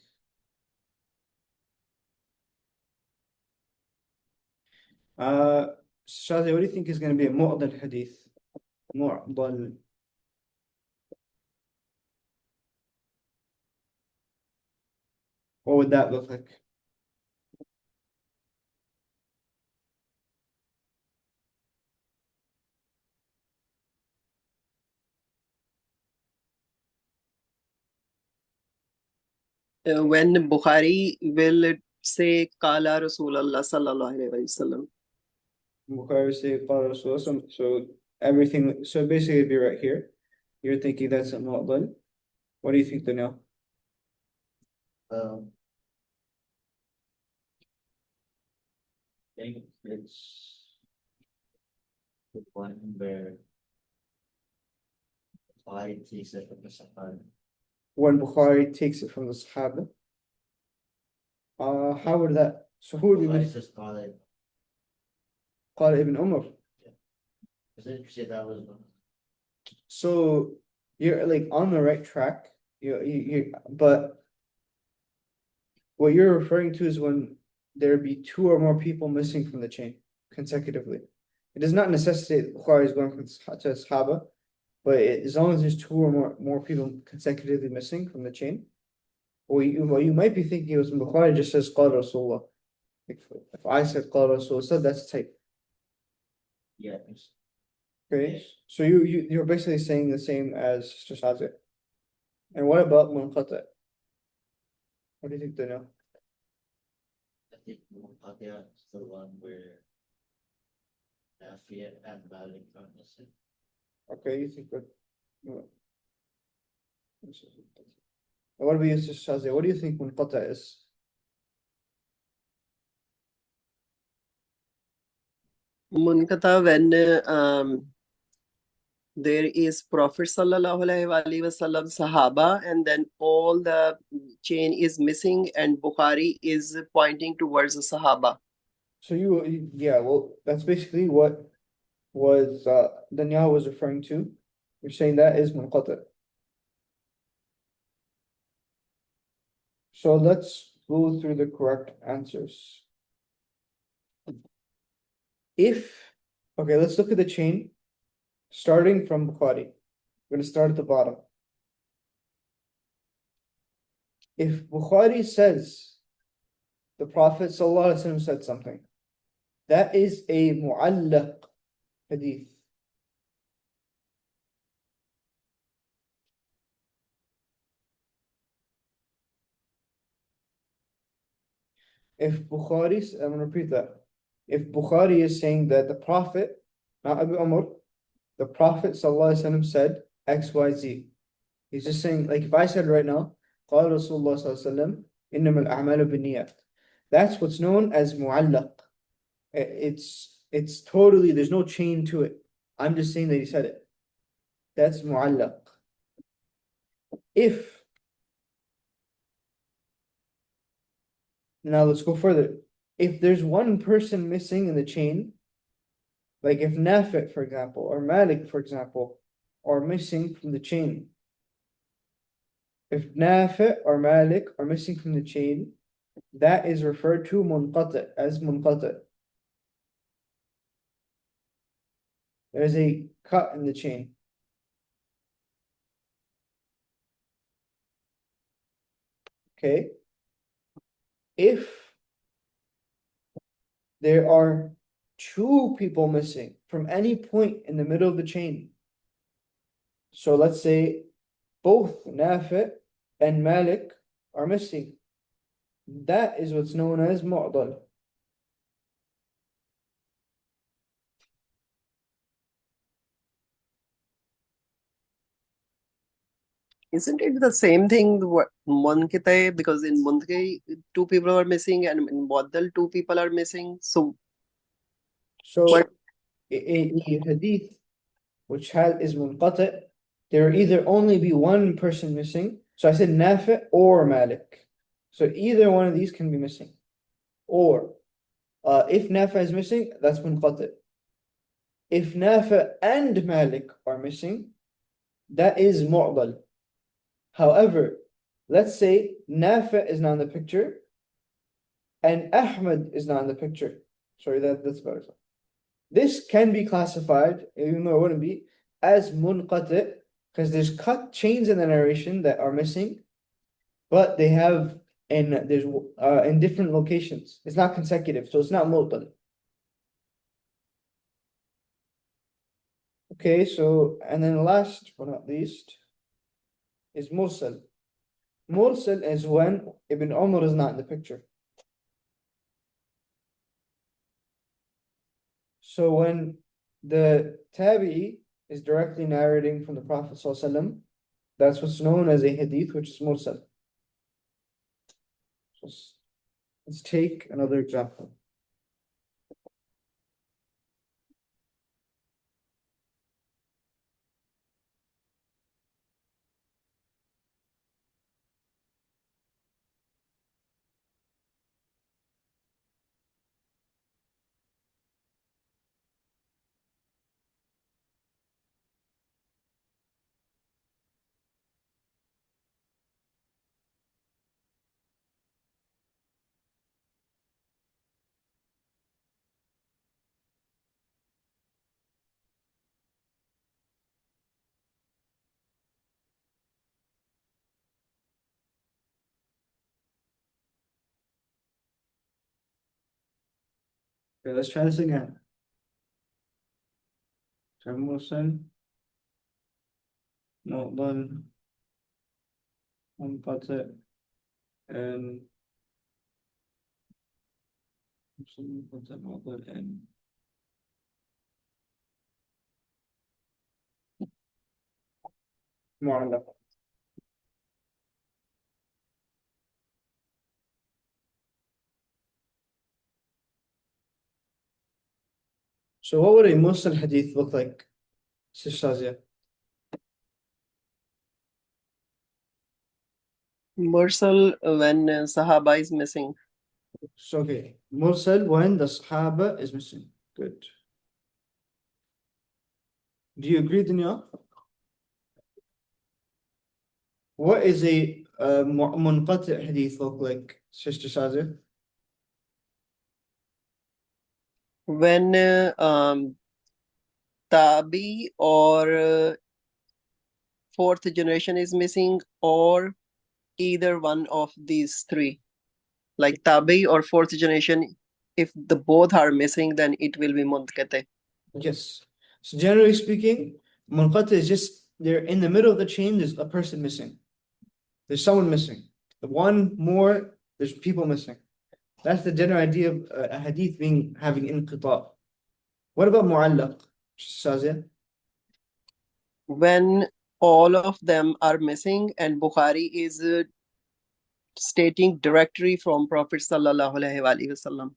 Shadi, what do you think is gonna be a mu'dal hadith? Mu'dal. What would that look like? When Bukhari will say Kala Rasulullah sallallahu alaihi wasallam. Bukhari say qala Rasulullah, so everything, so basically it'd be right here. You're thinking that's a mu'dal. What do you think, Daniel? I think it's the one where I takes it from the Sahara. When Bukhari takes it from the Sahaba, how would that? So who would be I missing? just call it, Qala ibn Umar. it's interesting that was one. So you're like on the right track. But what you're referring to is when there be two or more people missing from the chain consecutively. It does not necessitate Bukhari is going from to Sahaba, but as long as there's two or more people consecutively missing from the chain, what you might be thinking was when Bukhari just says Qala Rasulullah. If I said Qala Rasulullah, that's type. Yeah. Okay, so you're basically saying the same as Shazia. And what about Munqata? What do you think, Daniel? I think Muqaddiyah is the one where Nafi and Malik are missing. Okay, you think that. What about you, Shazia? What do you think munqata is? Munkata, when there is Prophet sallallahu alaihi wasallam Sahaba, and then all the chain is missing, and Bukhari is pointing towards the Sahaba. So yeah, well, that's basically what was Daniel was referring to. You're saying that is munqata. So let's go through the correct answers. Okay, let's look at the chain starting from Bukhari. We're going to start at the bottom. If Bukhari says the Prophet ﷺ said something, that is a mu'allaq hadith. I'm going to repeat that. If Bukhari is saying that the Prophet, not Abu Amr, the Prophet ﷺ said XYZ. He's just saying, like if I said right now, قال رسول الله صلى الله عليه وسلم إنما الأعمال بالنيات. That's what's known as mu'allaq. It's totally, there's no chain to it. I'm just saying that he said it. That's mu'allaq. Now let's go further. If there's one person missing in the chain, like if Nafi, for example, or Malik, for example, are missing from the chain. If Nafi or Malik are missing from the chain, that is referred to munqati as munqati. There's a cut in the chain. Okay. If there are two people missing from any point in the middle of the chain, so let's say both Nafi and Malik are missing, that is what's known as mu'dal. Isn't it the same thing, Munkita? Because in Munkita, two people are missing, and in Muaddal, two people are missing. So what? A hadith which is munqati, there will either only be one person missing. So I said Nafi or Malik. So either one of these can be missing. Or if Nafi is missing, that's munqati. If Nafi and Malik are missing, that is mu'dal. However, let's say Nafi is not in the picture and Ahmad is not in the picture. Sorry, that's better. This can be classified, even though it wouldn't be, as munqati, because there's cut chains in the narration that are missing, but they have in different locations. It's not consecutive, so it's not mu'tal. Okay, so and then last but not least is mursal. Mursal is when Ibn Umar is not in the picture. So when the tabi'i is directly narrating from the Prophet ﷺ, that's what's known as a hadith, which is mursal. So let's take another example. Okay, let's try this again. Mursal, mu'dal, munqati, and معلق. So what would a Muslim hadith look like, Sister Shazia? Mursal when Sahaba is missing. So okay, Mursal when the Sahaba is missing. Good. Do you agree, Dunya? What is a munqati hadith look like, Sister Shazia? When Tabi or fourth generation is missing, or either one of these three, like Tabi or fourth generation, if the both are missing, then it will be Munqati. Yes. So generally speaking, munqati is just they're in the middle of the chain, there's a person missing. There's someone missing. The one more, there's people missing. That's the general idea of a hadith having inqita. What about mu'allaq, Shazia? When all of them are missing and Bukhari is stating directly from Prophet sallallahu alaihi wasallam.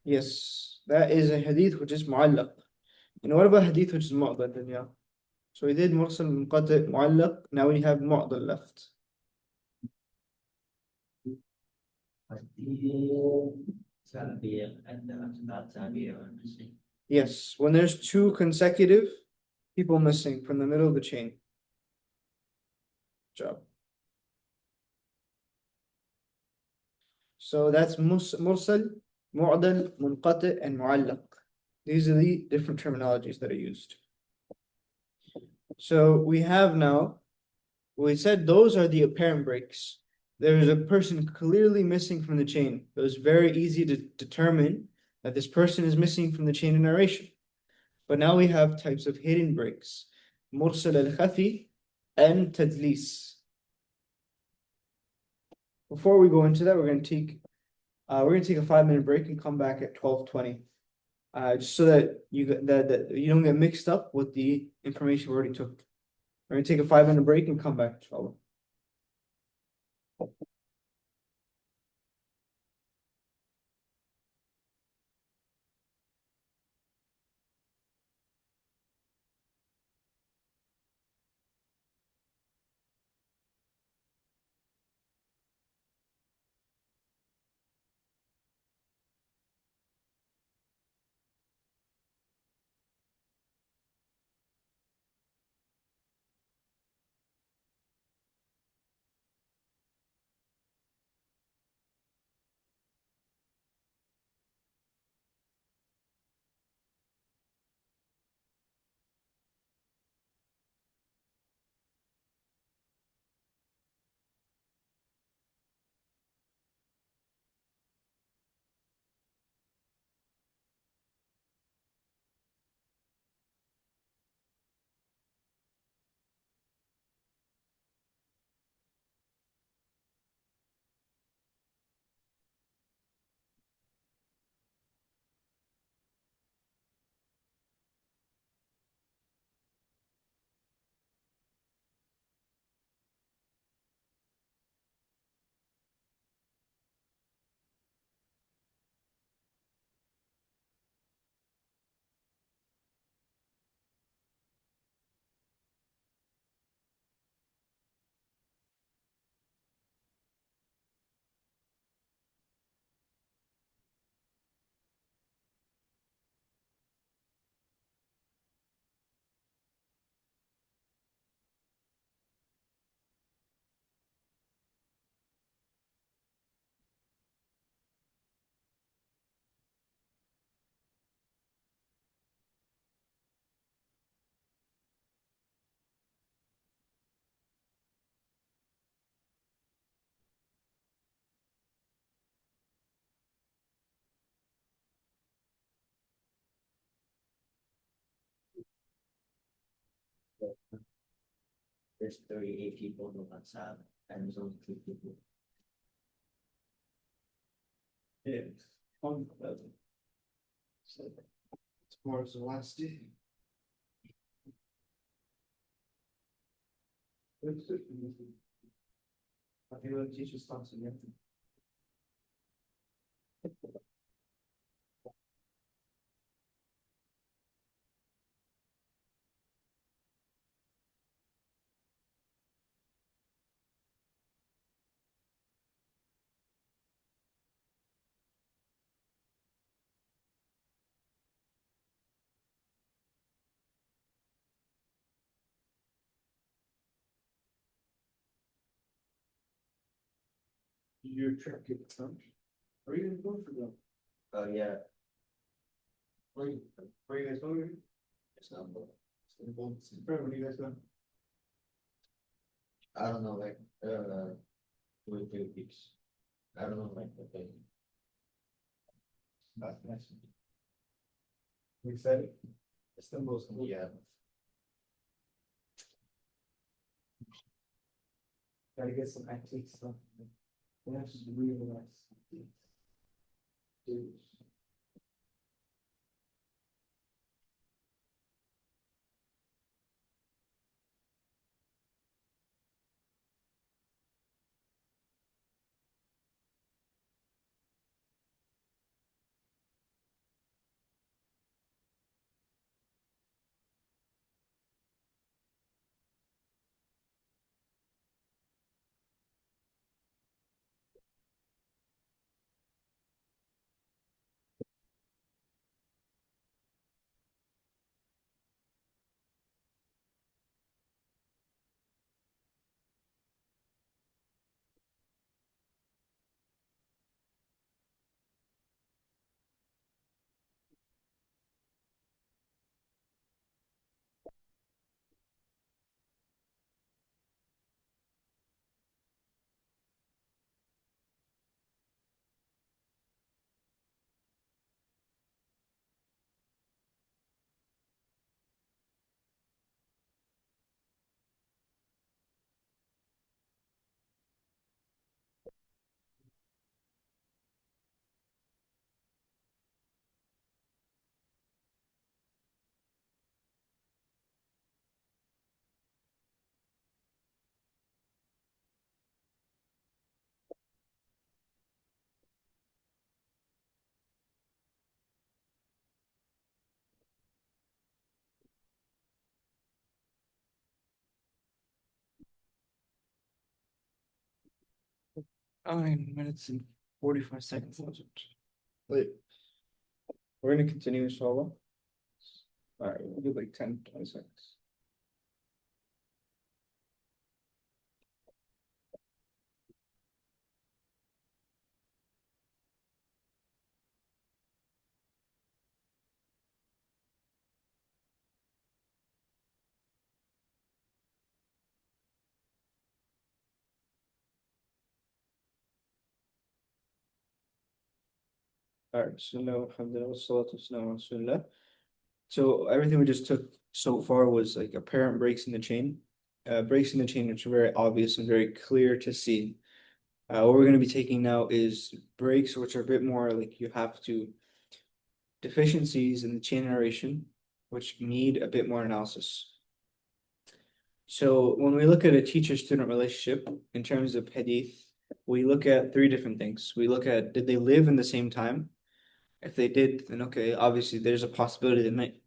Yes, that is a hadith which is mu'allaq. And what about hadith which is mu'dal then, yeah? So we did mursal, munqati, mu'allaq. Now we have mu'dal left. Yes, when there's two consecutive people missing from the middle of the chain. Good job. So that's mursal, mu'dal, munqati, and mu'allaq. These are the different terminologies that are used. So we have now, we said those are the apparent breaks. There is a person clearly missing from the chain. It was very easy to determine that this person is missing from the chain of narration. But now we have types of hidden breaks, mursal al-khafi and tadlis. Before we go into that, we're going to take a 5-minute break and come back at 12:20. Just so that that you don't get mixed up with the information we already took. We're going to take a 5-minute break and come back, inshallah. There's 38 people on WhatsApp and there's only 2 people. Yeah. Tomorrow's the last day. I think the teacher starts again. Your trip get some. Are you gonna go for them? Oh, yeah. Where you guys going? Istanbul. Where you guys going? I don't know, like, 2 or 3 weeks. I don't know, like, okay. That's nice. We excited? Istanbul's cool. Yeah. Gotta get some antique stuff. That's really nice. Dude. Oh, 9 minutes and 45 seconds. Wait. We're gonna continue inshallah. Alright, we'll do like 10, 20 seconds. Alright, so now, alhamdulillah, wassalatu wassalamu ala rasulillah. So everything we just took so far was like apparent breaks in the chain. Breaks in the chain, which are very obvious and very clear to see. What we're gonna be taking now is breaks, which are a bit more like you have to deficiencies in the chain narration, which need a bit more analysis. So when we look at a teacher-student relationship in terms of hadith, we look at three different things. We look at, did they live in the same time? If they did, then okay, obviously there's a possibility they might.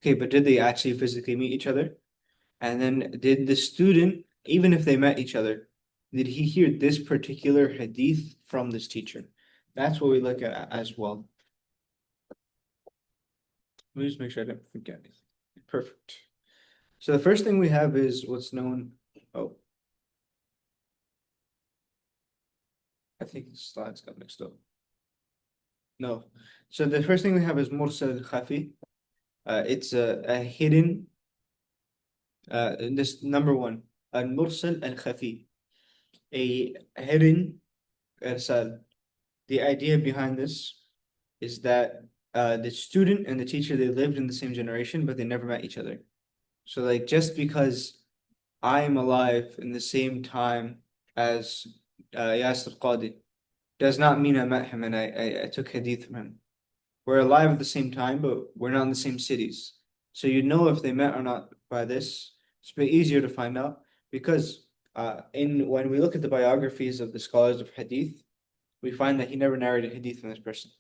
Okay, but did they actually physically meet each other? And then did the student, even if they met each other, did he hear this particular hadith from this teacher? That's what we look at as well. Let me just make sure I don't forget anything. Perfect. So the first thing we have is what's known. Oh, I think the slides got mixed up. No. So the first thing we have is mursal khafi. It's a hidden. This number one, al mursal al khafi, a hidden irsal. The idea behind this is that the student and the teacher, they lived in the same generation, but they never met each other. So like just because I am alive in the same time as Yasir Qadi does not mean I met him and I took hadith from him. We're alive at the same time, but we're not in the same cities. So you know if they met or not by this. It's a bit easier to find out because when we look at the biographies of the scholars of hadith, we find that he never narrated hadith from this person.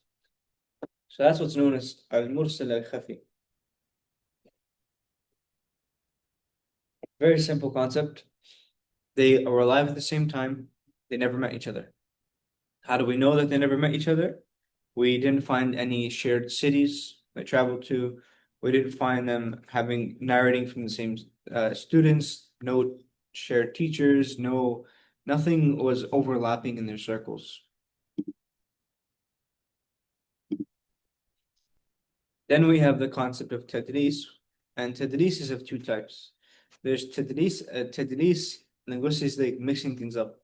So that's what's known as al-mursal al-khafi. Very simple concept. They were alive at the same time. They never met each other. How do we know that they never met each other? We didn't find any shared cities they traveled to. We didn't find them narrating from the same students, no shared teachers, nothing was overlapping in their circles. Then we have the concept of tadlis, and tadlis is of two types. There's tadlis, linguistics is like mixing things up,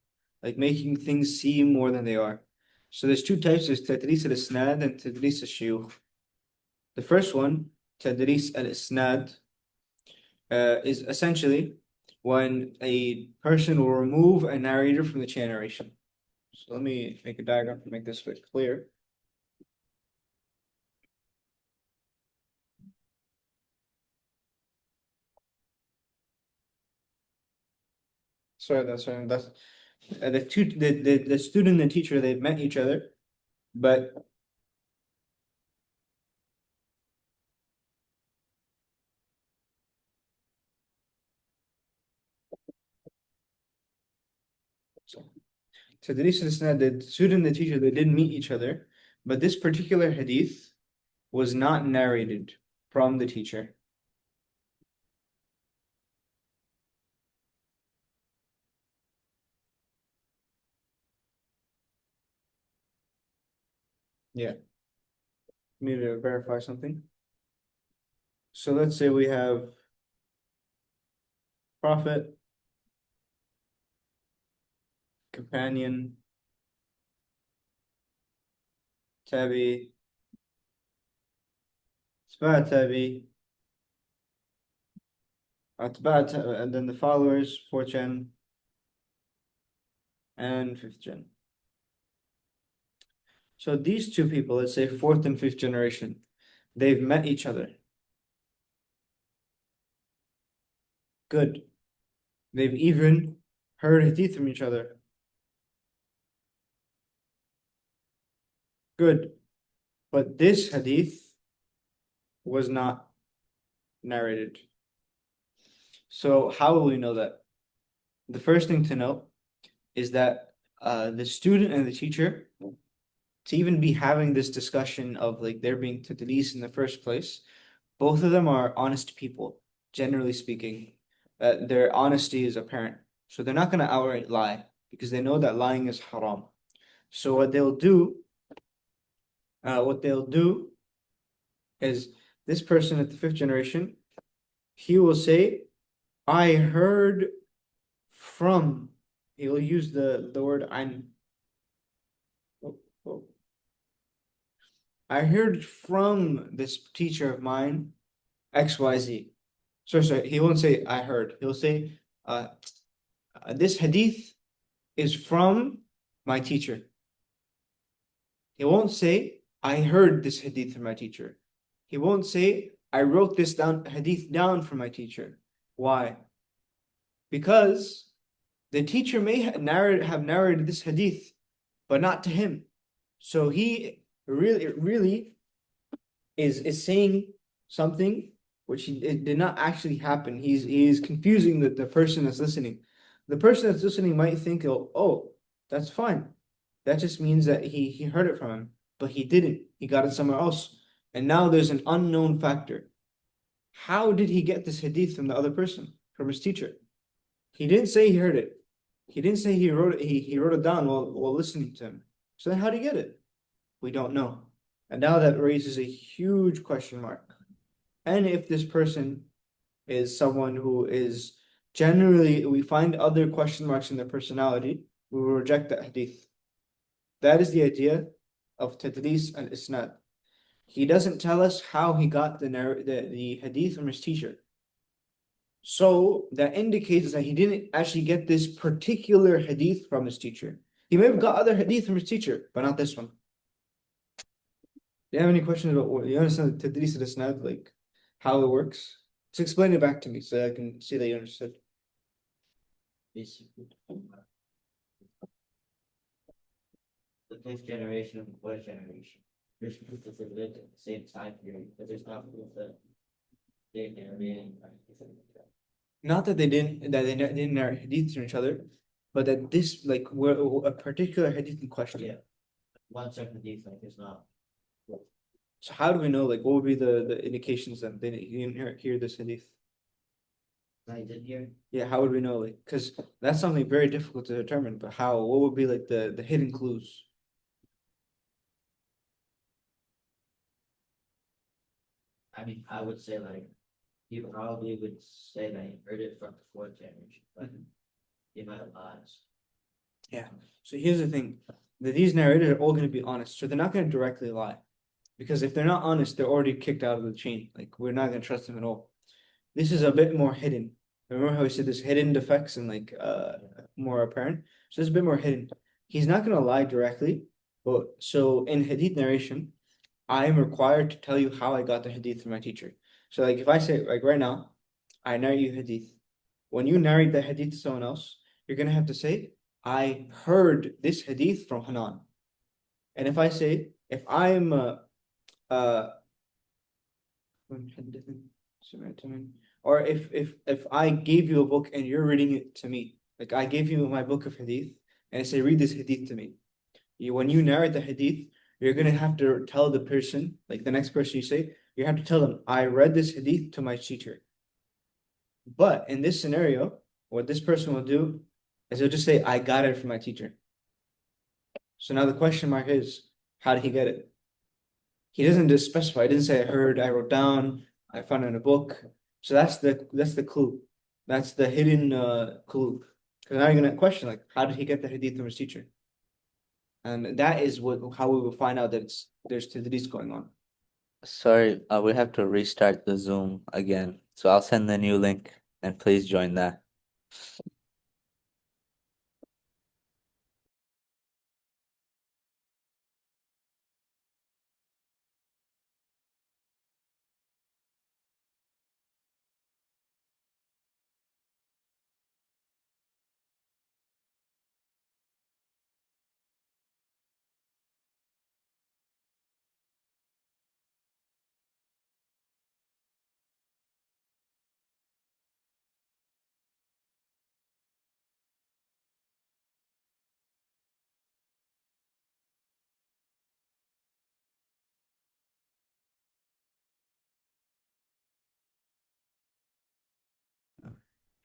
like making things seem more than they are. So there's two types, there's tadlis al-isnad and tadlis al-shuyukh. The first one, tadlis al-isnad, is essentially when a person will remove a narrator from the chain of narration. So let me make a diagram to make this bit clear. Sorry, that's the student and teacher, they've met each other, but so the student and the teacher, they didn't meet each other, but this particular hadith was not narrated from the teacher. Yeah. Need to verify something. So let's say we have prophet, companion, tabi, tabi, and then the followers, 4th gen and 5th gen. So these two people, let's say 4th and 5th generation, they've met each other. Good. They've even heard hadith from each other. Good. But this hadith was not narrated. So how will we know that? The first thing to know is that the student and the teacher, to even be having this discussion of like there being tadlis in the first place, both of them are honest people, generally speaking. Their honesty is apparent. So they're not going to outright lie because they know that lying is haram. So what they'll do is this person at the 5th generation, he will say, I heard from, he will use the word an. I heard from this teacher of mine, XYZ. Sorry, he won't say I heard. He'll say, this hadith is from my teacher. He won't say, I heard this hadith from my teacher. He won't say, I wrote this hadith down from my teacher. Why? Because the teacher may have narrated this hadith, but not to him. So he really is saying something which it did not actually happen. He's confusing the person that's listening. The person that's listening might think, oh, that's fine. That just means that he heard it from him, but he didn't. He got it somewhere else. And now there's an unknown factor. How did he get this hadith from the other person, from his teacher? He didn't say he heard it. He didn't say he wrote it. He wrote it down while listening to him. So then how did he get it? We don't know. And now that raises a huge question mark. And if this person is someone who is generally, we find other question marks in their personality, we will reject that hadith. That is the idea of tadlis al-isnad. He doesn't tell us how he got the hadith from his teacher. So that indicates that he didn't actually get this particular hadith from his teacher. He may have got other hadith from his teacher, but not this one. Do you have any questions about what you understand the tadlis al-isnad, like how it works? Just explain it back to me so I can see that you understood. Basically, the fifth generation, fourth generation. There's proof that they lived at the same time period, but there's not proof that they narrated. Not that they didn't narrate hadith from each other, but that this like were a particular hadith in question. Yeah. One certain defect is not. So how do we know like what would be the indications that they didn't hear this hadith? I did hear. Yeah, how would we know? Like, because that's something very difficult to determine. But how? What would be like the hidden clues? I mean, I would say like, you probably would say that you heard it from the fourth generation, but you might have lied. Yeah. So here's the thing: that these narrators are all going to be honest, so they're not going to directly lie, because if they're not honest, they're already kicked out of the chain. Like we're not going to trust them at all. This is a bit more hidden. Remember how we said there's hidden defects and like more apparent? So it's a bit more hidden. He's not going to lie directly, but so in hadith narration, I am required to tell you how I got the hadith from my teacher. So like if I say like right now, I narrate you hadith. When you narrate the hadith to someone else, you're gonna have to say, I heard this hadith from Hanan. And if I say, if I'm or if I gave you a book and you're reading it to me, like I gave you my book of hadith and I say, read this hadith to me. When you narrate the hadith, you're gonna have to tell the person, like the next person you say, you have to tell them, I read this hadith to my teacher. But in this scenario, what this person will do is he'll just say, I got it from my teacher. So now the question mark is, how did he get it? He doesn't just specify. He doesn't say, I heard, I wrote down, I found it in a book. So that's the clue. That's the hidden clue. Because now you're gonna question, like, how did he get the hadith from his teacher? And that is how we will find out that there's tadlis going on. Sorry, we have to restart the Zoom again. So I'll send the new link and please join that.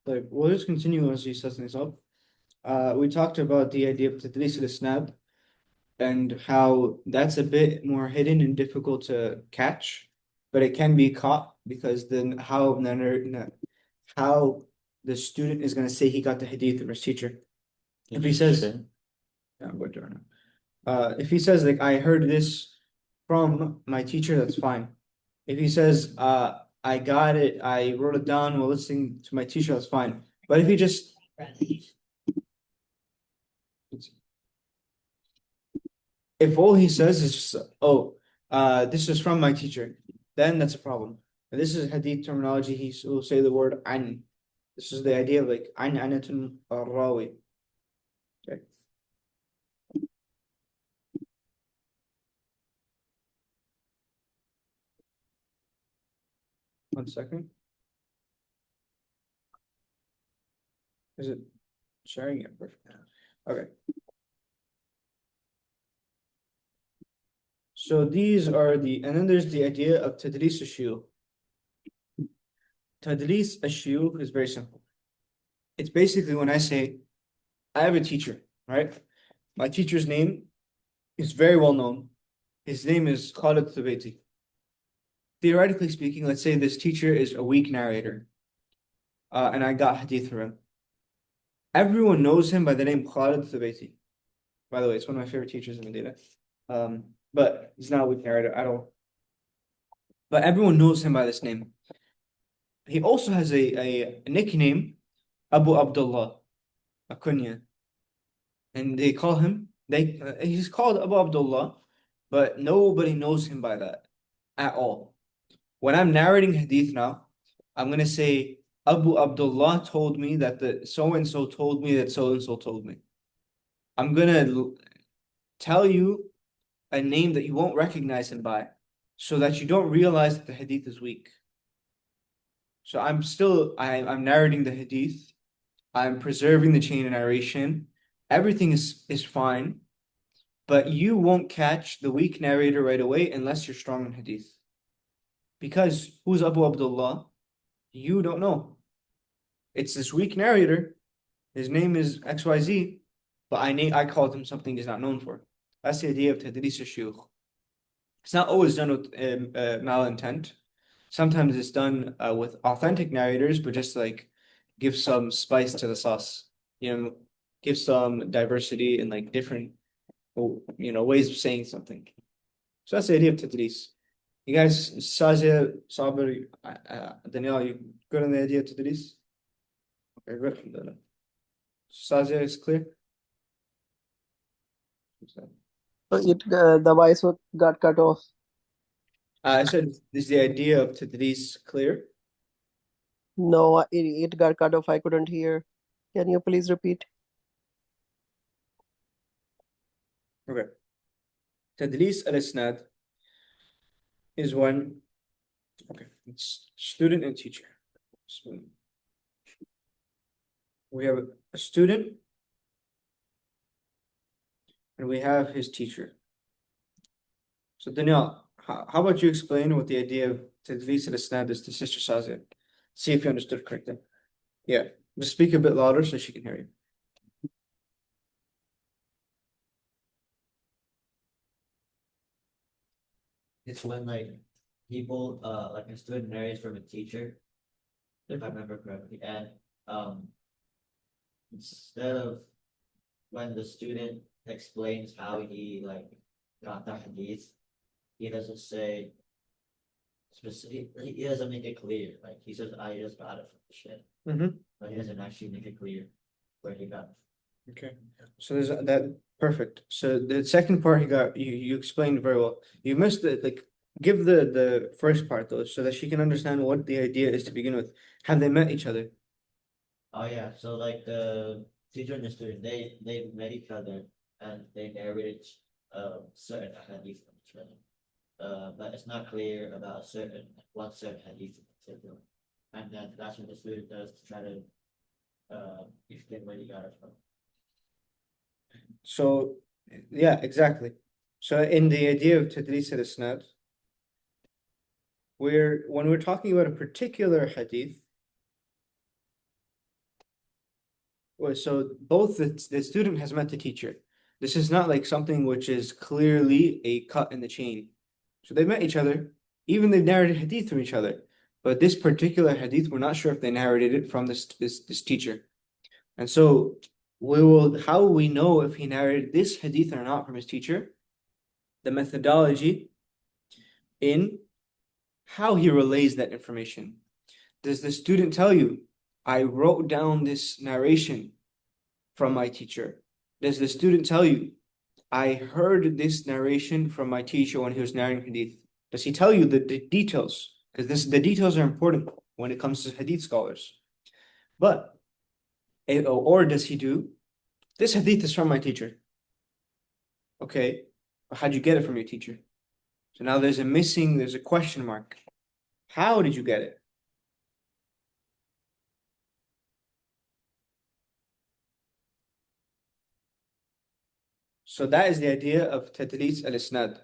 Like, we'll just continue as he sets things up. We talked about the idea of tadlis al-isnad and how that's a bit more hidden and difficult to catch, but it can be caught because then how the student is going to say he got the hadith from his teacher. If he says, yeah, I'm going to right now. If he says like I heard this from my teacher, that's fine. If he says I got it, I wrote it down while listening to my teacher, that's fine. But if he just if all he says is just oh this is from my teacher, then that's a problem. And this is hadith terminology. He will say the word an. This is the idea of like an anatun rawi. Okay. One second. Is it sharing it? Perfect. Okay. So these are and then there's the idea of tadlis al-shuyukh. Tadlis al-shuyukh is very simple. It's basically when I say, I have a teacher, right? My teacher's name is very well known. His name is Khalid Thubaiti. Theoretically speaking, let's say this teacher is a weak narrator, and I got hadith from him. Everyone knows him by the name Khalid Thubaiti. By the way, it's one of my favorite teachers in Medina. But he's not a weak narrator at all. But everyone knows him by this name. He also has a nickname, Abu Abdullah, a kunya. and they call him, he's called Abu Abdullah, but nobody knows him by that at all. When I'm narrating hadith now, I'm gonna say Abu Abdullah told me that the so and so told me that so and so told me. I'm gonna tell you a name that you won't recognize him by, so that you don't realize that the hadith is weak. So I'm narrating the hadith. I'm preserving the chain of narration. Everything is fine, but you won't catch the weak narrator right away unless you're strong in hadith. Because who's Abu Abdullah? You don't know. It's this weak narrator. His name is XYZ, but I called him something he's not known for. That's the idea of tadris al-shuyukh. It's not always done with malintent. Sometimes it's done with authentic narrators, but just like give some spice to the sauce. Give some diversity and like different, ways of saying something. So that's the idea of tadris. You guys, Sazia, Sabir, Danielle, you good on the idea of tadris? Okay, good. Alhamdulillah. Sazia is clear? So the voice got cut off. I said, is the idea of tadris clear? No, it got cut off. I couldn't hear. Can you please repeat? Okay. Tadlis al-isnad is when, it's student and teacher. So we have a student and we have his teacher. So Danielle, how about you explain what the idea of tadlis al-isnad is to Sister Sazia? See if you understood correctly. Yeah, just speak a bit louder so she can hear you. It's when like people like a student narrates from a teacher, if I remember correctly, and instead of when the student explains how he like got the hadith, he doesn't say specific. He doesn't make it clear. Like he says, "I just got it from the shit," but he doesn't actually make it clear where he got it. Okay, so there's that perfect. So the second part you explained very well. You missed it. Like give the first part though, so that she can understand what the idea is to begin with. Have they met each other? Oh yeah, so like the teacher and the student, they met each other and they narrated certain hadith from each other. But it's not clear about one certain hadith in particular. And then that's what the student does to try to explain where he got it from. So yeah, exactly. So in the idea of tadlis al-isnad, when we're talking about a particular hadith, so both the student has met the teacher. This is not like something which is clearly a cut in the chain. So they met each other, even they've narrated hadith from each other. But this particular hadith, we're not sure if they narrated it from this teacher. And so how will we know if he narrated this hadith or not from his teacher? The methodology in how he relays that information. Does the student tell you, I wrote down this narration from my teacher? Does the student tell you, I heard this narration from my teacher when he was narrating hadith? Does he tell you the details? Because the details are important when it comes to hadith scholars. Or does he do, this hadith is from my teacher. Okay, how'd you get it from your teacher? So now there's a question mark. How did you get it? So that is the idea of tadlis al-isnad.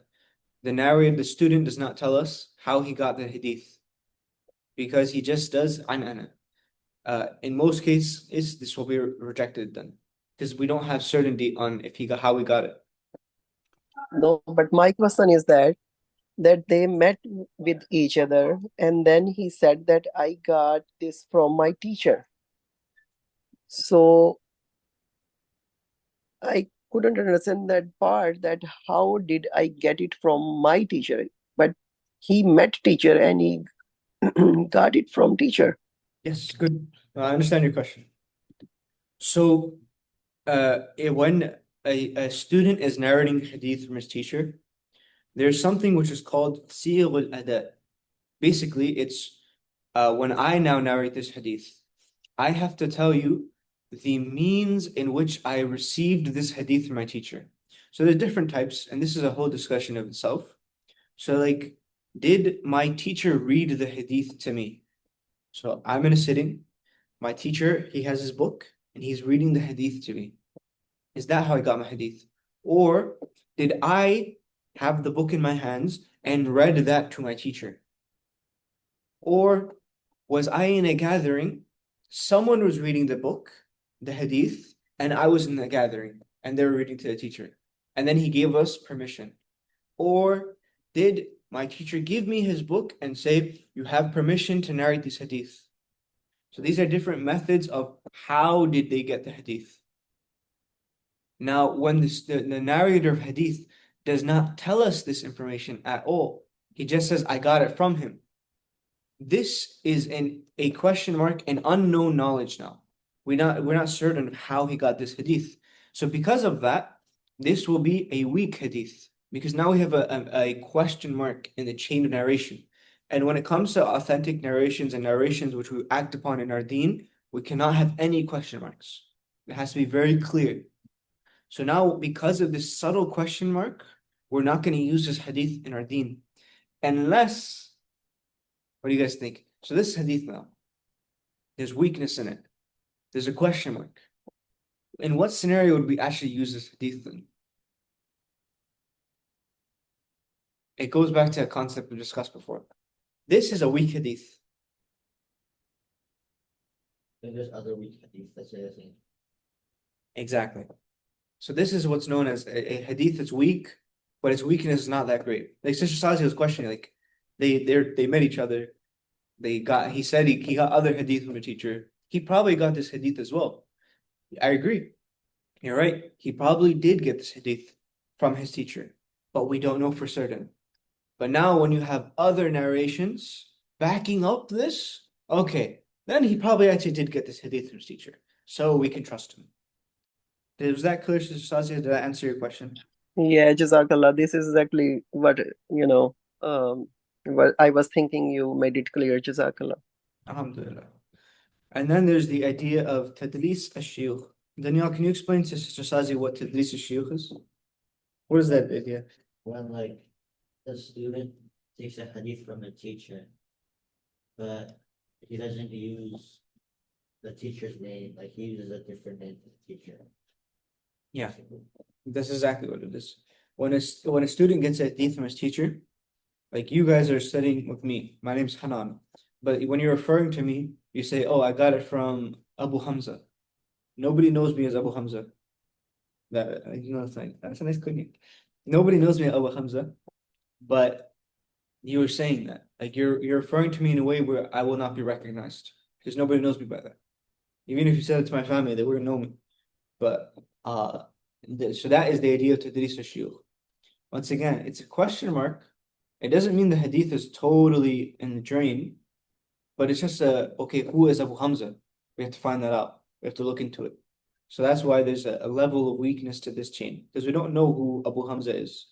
The student does not tell us how he got the hadith, because he just does an'ana. In most cases, this will be rejected then, because we don't have certainty on how he got it. No, but my question is that they met with each other and then he said that I got this from my teacher. So I couldn't understand that part, that how did I get it from my teacher? But he met teacher and he got it from teacher. Yes, good. I understand your question. So when a student is narrating hadith from his teacher, there's something which is called siyagh al-ada. Basically, it's when I now narrate this hadith, I have to tell you the means in which I received this hadith from my teacher. So there's different types, and this is a whole discussion of itself. So, like, did my teacher read the hadith to me? So I'm in a sitting, my teacher, he has his book, and he's reading the hadith to me. Is that how I got my hadith? Or did I have the book in my hands and read that to my teacher? Or was I in a gathering, someone was reading the book, the hadith, and I was in the gathering, and they were reading to the teacher. And then he gave us permission. Or did my teacher give me his book and say, you have permission to narrate this hadith? So these are different methods of how did they get the hadith. Now, when the narrator of hadith does not tell us this information at all, he just says, I got it from him. This is a question mark, an unknown knowledge now. We're not certain of how he got this hadith. So because of that, this will be a weak hadith, because now we have a question mark in the chain of narration. And when it comes to authentic narrations and narrations which we act upon in our deen, we cannot have any question marks. It has to be very clear. So now, because of this subtle question mark, we're not going to use this hadith in our deen. Unless, what do you guys think? So this hadith now, there's weakness in it. There's a question mark. In what scenario would we actually use this hadith in? It goes back to a concept we discussed before. This is a weak hadith. And there's other weak hadith that's the same. Exactly. So this is what's known as a hadith that's weak, but its weakness is not that great. Like Sister Sazi was questioning, like they met each other. He said he got other hadith from a teacher. He probably got this hadith as well. I agree. You're right. He probably did get this hadith from his teacher, but we don't know for certain. But now when you have other narrations backing up this, okay, then he probably actually did get this hadith from his teacher. So we can trust him. Was that clear, Sister Sazi? Did that answer your question? Yeah, Jazakallah. This is exactly what what I was thinking. You made it clear, Jazakallah. Alhamdulillah. And then there's the idea of tadlis ash-shuyukh. Daniel, can you explain to Sister Sazi what tadlis ash-shuyukh is? What is that idea? When like the student takes a hadith from the teacher, but he doesn't use the teacher's name, like he uses a different name for the teacher. Yeah, that's exactly what it is. When a student gets a hadith from his teacher, like you guys are studying with me, my name's Hanan, but when you're referring to me, you say, oh, I got it from Abu Hamza. Nobody knows me as Abu Hamza. That's a nice kunya. Nobody knows me as Abu Hamza, but you were saying that. Like you're referring to me in a way where I will not be recognized, because nobody knows me by that. Even if you said it to my family, they wouldn't know me. But so that is the idea of tadris ash-shuyukh. Once again, it's a question mark. It doesn't mean the hadith is totally in the drain, but it's just okay, who is Abu Hamza? We have to find that out. We have to look into it. So that's why there's a level of weakness to this chain, because we don't know who Abu Hamza is.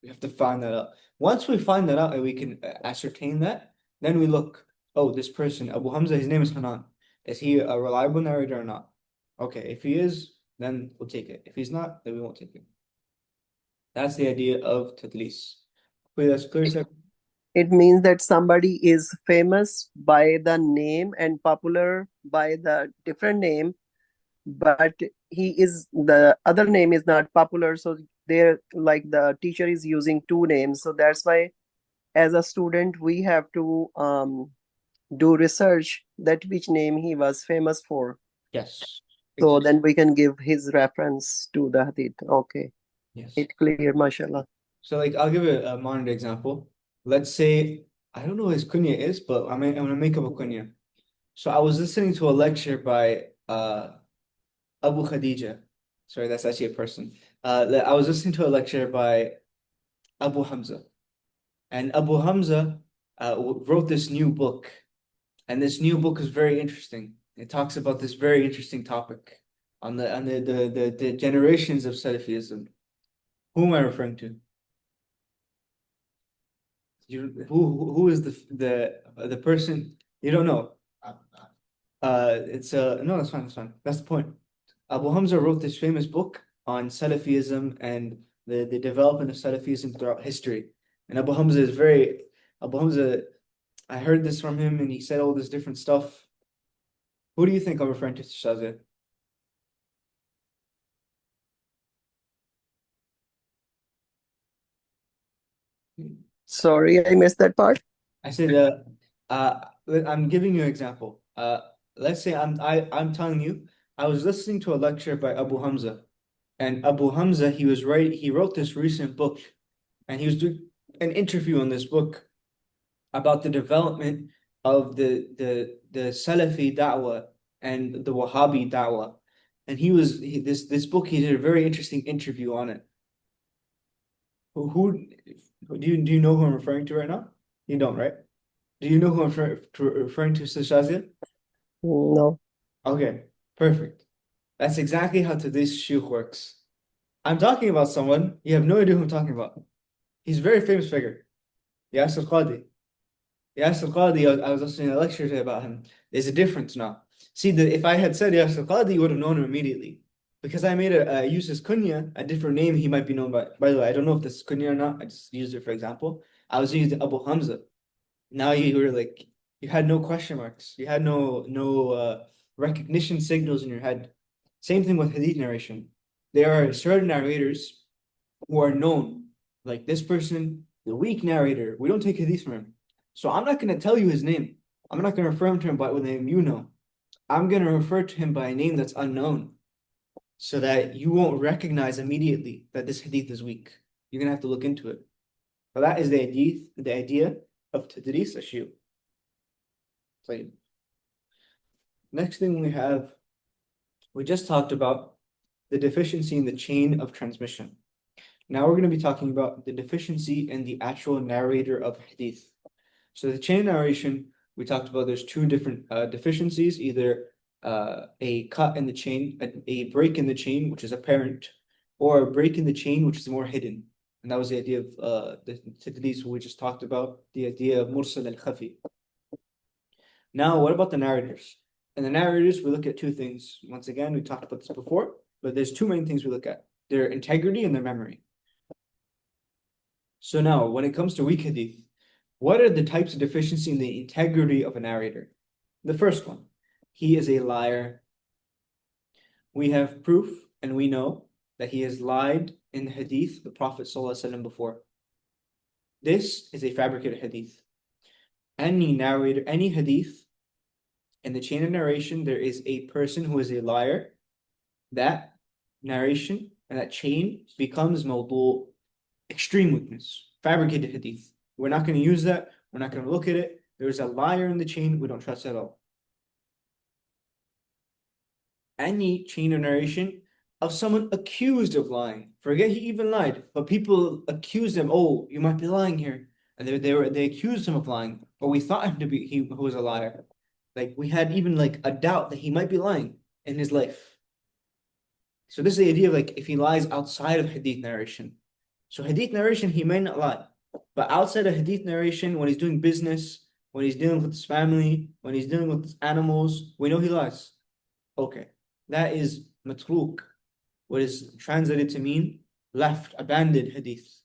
We have to find that out. Once we find that out and we can ascertain that, then we look, oh, this person, Abu Hamza, his name is Hanan. Is he a reliable narrator or not? Okay, if he is, then we'll take it. If he's not, then we won't take it. That's the idea of tadlis. Wait, that's clear, sir? It means that somebody is famous by the name and popular by the different name, but the other name is not popular. So they're like the teacher is using two names. So that's why, as a student, we have to do research that which name he was famous for. Yes. So then we can give his reference to the hadith. Okay. Yes. It clear, mashallah. So like I'll give a modern example. Let's say I don't know what his kunya is, but I'm gonna make up a kunya. So I was listening to a lecture by Abu Khadija. Sorry, that's actually a person. I was listening to a lecture by Abu Hamza. And Abu Hamza wrote this new book. And this new book is very interesting. It talks about this very interesting topic on the generations of Salafism. Who am I referring to? Who is the person you don't know? It's no, that's fine, that's fine. That's the point. Abu Hamza wrote this famous book on Salafism and the development of Salafism throughout history. And Abu Hamza, I heard this from him and he said all this different stuff. Who do you think I'm referring to, Shazia? Sorry, I missed that part. I said, I'm giving you an example. Let's say I'm telling you, I was listening to a lecture by Abu Hamza, and Abu Hamza, he wrote this recent book, and he was doing an interview on this book about the development of the Salafi da'wah and the Wahhabi da'wah. And this book, he did a very interesting interview on it. Who do you know who I'm referring to right now? You don't, right? Do you know who I'm referring to, Shazia? No. Okay, perfect. That's exactly how today's shuyukh works. I'm talking about someone, you have no idea who I'm talking about. He's a very famous figure. Yasir Qadi. Yasir Qadi, I was listening to a lecture today about him. There's a difference now. See, if I had said Yasir Qadi, you would have known him immediately. Because I used his kunya, a different name he might be known by. By the way, I don't know if this is kunya or not. I just used it for example. I was using Abu Hamza. Now you were like, you had no question marks. You had no recognition signals in your head. Same thing with hadith narration. There are certain narrators who are known, like this person, the weak narrator. We don't take hadith from him. So I'm not going to tell you his name. I'm not going to refer to him by the name you know. I'm going to refer to him by a name that's unknown so that you won't recognize immediately that this hadith is weak. You're going to have to look into it. But that is the idea of tadris ashu. So next thing we just talked about the deficiency in the chain of transmission. Now we're going to be talking about the deficiency in the actual narrator of hadith. So the chain narration, we talked about there's two different deficiencies, either a cut in the chain, a break in the chain, which is apparent, or a break in the chain, which is more hidden. And that was the idea of the tadlis we just talked about, the idea of mursal al-khafi. Now, what about the narrators? And the narrators, we look at two things. Once again, we talked about this before, but there's two main things we look at: their integrity and their memory. So now, when it comes to weak hadith, what are the types of deficiency in the integrity of a narrator? The first one, he is a liar. We have proof and we know that he has lied in the hadith, the Prophet ﷺ before. This is a fabricated hadith. Any narrator, any hadith, in the chain of narration, there is a person who is a liar. That narration and that chain becomes mawdu', extreme weakness, fabricated hadith. We're not going to use that. We're not going to look at it. There's a liar in the chain. We don't trust at all. Any chain of narration of someone accused of lying. Forget he even lied, but people accused him. Oh, you might be lying here, and they accused him of lying, or we thought him to be he who was a liar. Like we had even like a doubt that he might be lying in his life. So this is the idea of like if he lies outside of hadith narration. So hadith narration, he may not lie, but outside of hadith narration, when he's doing business, when he's dealing with his family, when he's dealing with his animals, we know he lies. Okay, that is matruk, what is translated to mean left, abandoned hadith.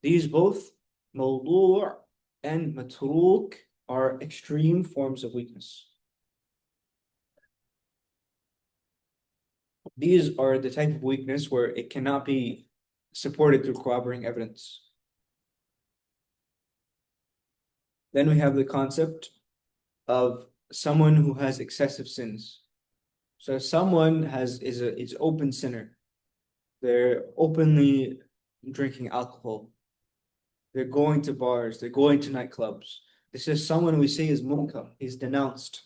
These both, mawdu' and matruk, are extreme forms of weakness. These are the type of weakness where it cannot be supported through corroborating evidence. Then we have the concept of someone who has excessive sins. So if someone is open sinner, they're openly drinking alcohol, they're going to bars, they're going to nightclubs. This is someone we say is munkar, he's denounced.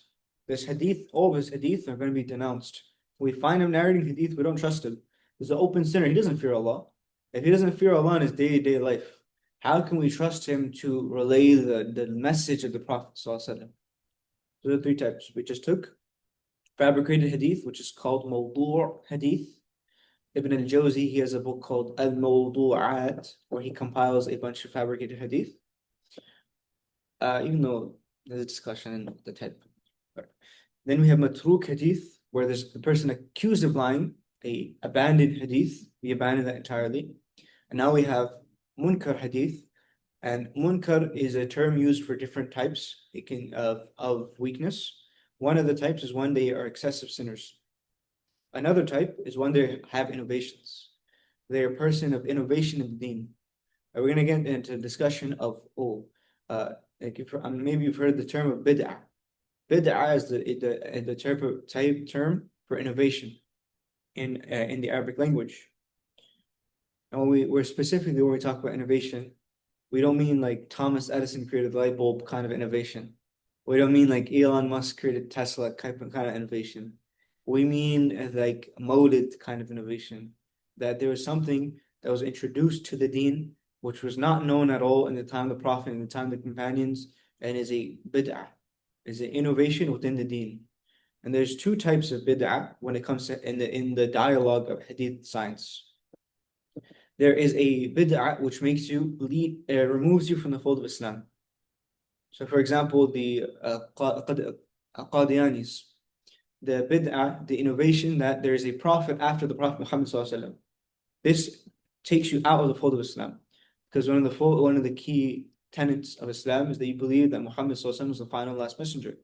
This hadith, all of his hadith are going to be denounced. We find him narrating hadith, we don't trust him. He's an open sinner, he doesn't fear Allah. If he doesn't fear Allah in his day-to-day life, how can we trust him to relay the message of the Prophet ﷺ? So the three types we just took. fabricated hadith, which is called mawdu' hadith. Ibn al-Jawzi, he has a book called Al-Mawdu'at, where he compiles a bunch of fabricated hadith. Even though there's a discussion in the type. Then we have matruk hadith, where there's the person accused of lying, a abandoned hadith, we abandon that entirely. And now we have munkar hadith, and munkar is a term used for different types of weakness. One of the types is when they are excessive sinners. Another type is when they have innovations. They're a person of innovation in the deen. We're going to get into a discussion of like maybe you've heard the term of bid'ah. Bid'ah is the type term for innovation in the Arabic language. And we're specifically when we talk about innovation, we don't mean like Thomas Edison created the light bulb kind of innovation. We don't mean like Elon Musk created Tesla kind of innovation. We mean like molded kind of innovation. That there was something that was introduced to the deen which was not known at all in the time of the Prophet, in the time of the companions, and is a bid'ah, is an innovation within the deen. And there's two types of bid'ah when it comes to in the dialogue of hadith science. There is a bid'ah which makes you removes you from the fold of Islam. So for example, the Qadianis, the bid'ah, the innovation that there is a prophet after the Prophet Muhammad ﷺ. This takes you out of the fold of Islam. Because one of the key tenets of Islam is that you believe that Muhammad ﷺ was the final last messenger.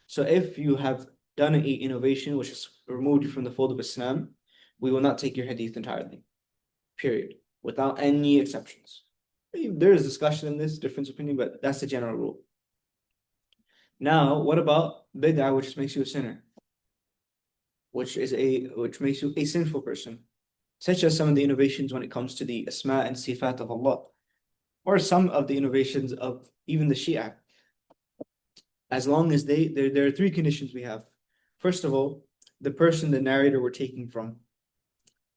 So if you have done an innovation which has removed you from the fold of Islam, we will not take your hadith entirely. Period. Without any exceptions. There is discussion in this, difference of opinion, but that's the general rule. Now, what about bid'ah, which makes you a sinner? Which makes you a sinful person, such as some of the innovations when it comes to the asma and sifat of Allah, or some of the innovations of even the Shia. As long as there are three conditions we have. First of all, the person, the narrator we're taking from,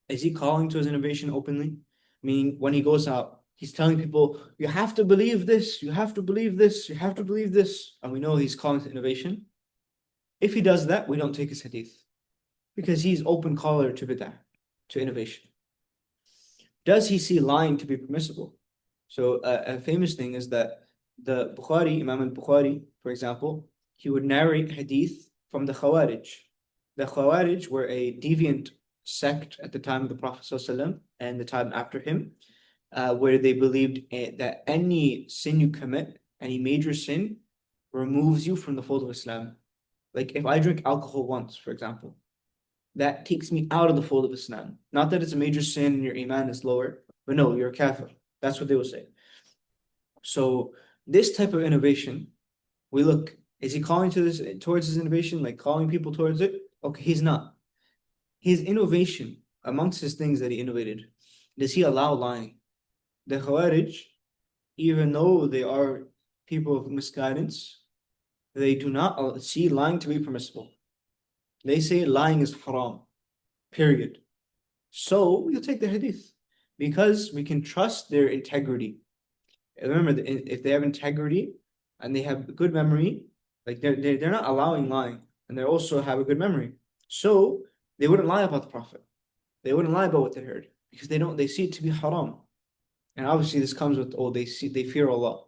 is he calling to his innovation openly? Meaning when he goes out, he's telling people, you have to believe this, you have to believe this, you have to believe this. And we know he's calling to innovation. If he does that, we don't take his hadith. Because he's open caller to bid'ah, to innovation. Does he see lying to be permissible? So a famous thing is that the Bukhari, Imam al-Bukhari, for example, he would narrate hadith from the Khawarij. The Khawarij were a deviant sect at the time of the Prophet ﷺ and the time after him, where they believed that any sin you commit, any major sin, removes you from the fold of Islam. Like if I drink alcohol once, for example, that takes me out of the fold of Islam. Not that it's a major sin and your iman is lower, but no, you're a kafir. That's what they will say. So this type of innovation, we look, is he calling towards his innovation, like calling people towards it? Okay, he's not. His innovation, amongst his things that he innovated, does he allow lying? The Khawarij, even though they are people of misguidance, they do not see lying to be permissible. They say lying is haram, period. So we'll take the hadith because we can trust their integrity. Remember, if they have integrity and they have good memory, like they're not allowing lying, and they also have a good memory. So they wouldn't lie about the Prophet. They wouldn't lie about what they heard because they see it to be haram. And obviously this comes with they fear Allah.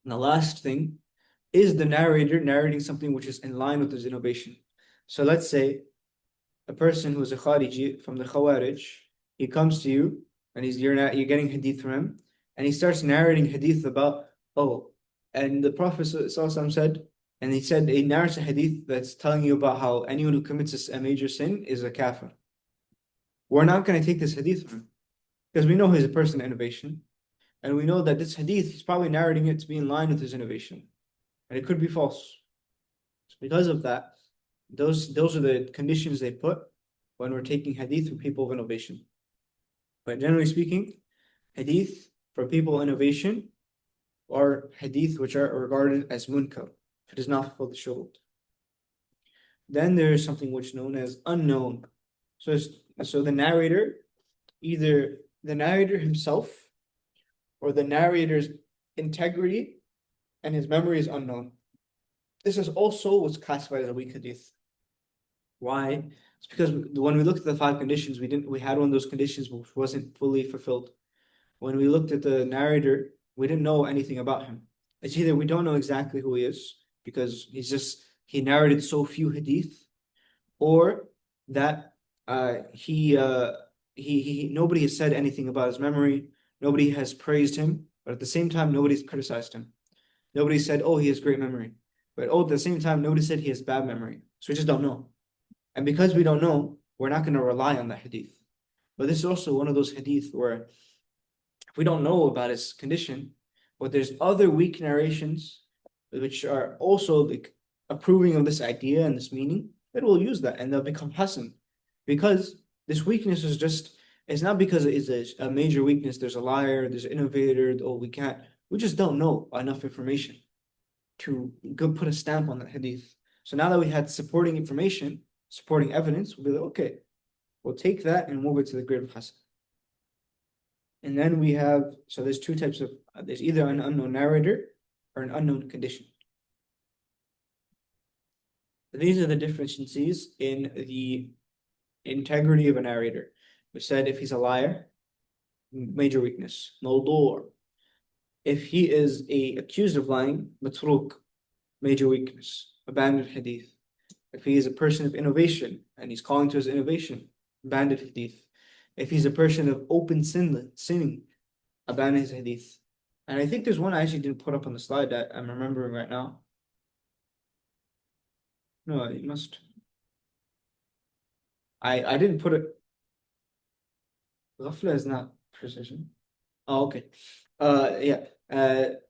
And the last thing is the narrator narrating something which is in line with his innovation. So let's say a person who is a Khariji from the Khawarij, he comes to you and you're getting hadith from him, and he starts narrating hadith about, and the Prophet ﷺ said, and he narrates a hadith that's telling you about how anyone who commits a major sin is a kafir. We're not going to take this hadith from him because we know he's a person of innovation, and we know that this hadith, he's probably narrating it to be in line with his innovation, and it could be false. So because of that, those are the conditions they put when we're taking hadith from people of innovation. But generally speaking, hadith for people of innovation are hadith which are regarded as munkar, if it does not fulfill the shurut. Then there is something which is known as unknown. So the narrator, either the narrator himself or the narrator's integrity and his memory is unknown. This is also what's classified as a weak hadith. Why? It's because when we looked at the 5 conditions, we had one of those conditions which wasn't fully fulfilled. When we looked at the narrator, we didn't know anything about him. It's either we don't know exactly who he is because he narrated so few hadith, or that nobody has said anything about his memory, nobody has praised him, but at the same time nobody's criticized him. Nobody said, oh, he has great memory, but at the same time nobody said he has bad memory. So we just don't know. And because we don't know, we're not going to rely on that hadith. But this is also one of those hadith where we don't know about his condition, but there's other weak narrations which are also like approving of this idea and this meaning, that will use that and they'll become hasan. Because this weakness is just, it's not because it's a major weakness, there's a liar, there's an innovator, oh, we just don't know enough information to go put a stamp on that hadith. So now that we had supporting information, supporting evidence, we'll be like, okay, we'll take that and move it to the grade of hasan. And then we have, so there's two types of, there's either an unknown narrator or an unknown condition. These are the differences in the integrity of a narrator. We said if he's a liar, major weakness, mawdu'. If he is accused of lying, matruk, major weakness, abandoned hadith. If he is a person of innovation and he's calling to his innovation, abandoned hadith. If he's a person of open sinning, abandon his hadith. And I think there's one I actually didn't put up on the slide that I'm remembering right now. No, it must. I didn't put it. Ghafla is not precision. Oh, okay. Yeah. Or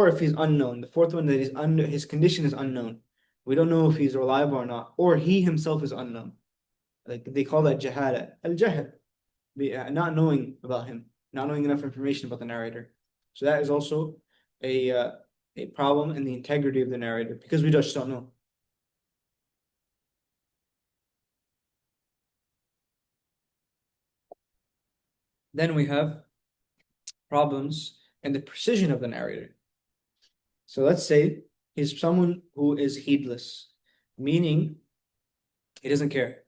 if he's unknown. The fourth one, that his condition is unknown. We don't know if he's reliable or not, or he himself is unknown. Like they call that jahala, al-jahl, not knowing about him, not knowing enough information about the narrator. So that is also a problem in the integrity of the narrator because we just don't know. Then we have problems in the precision of the narrator. So let's say he's someone who is heedless, meaning he doesn't care.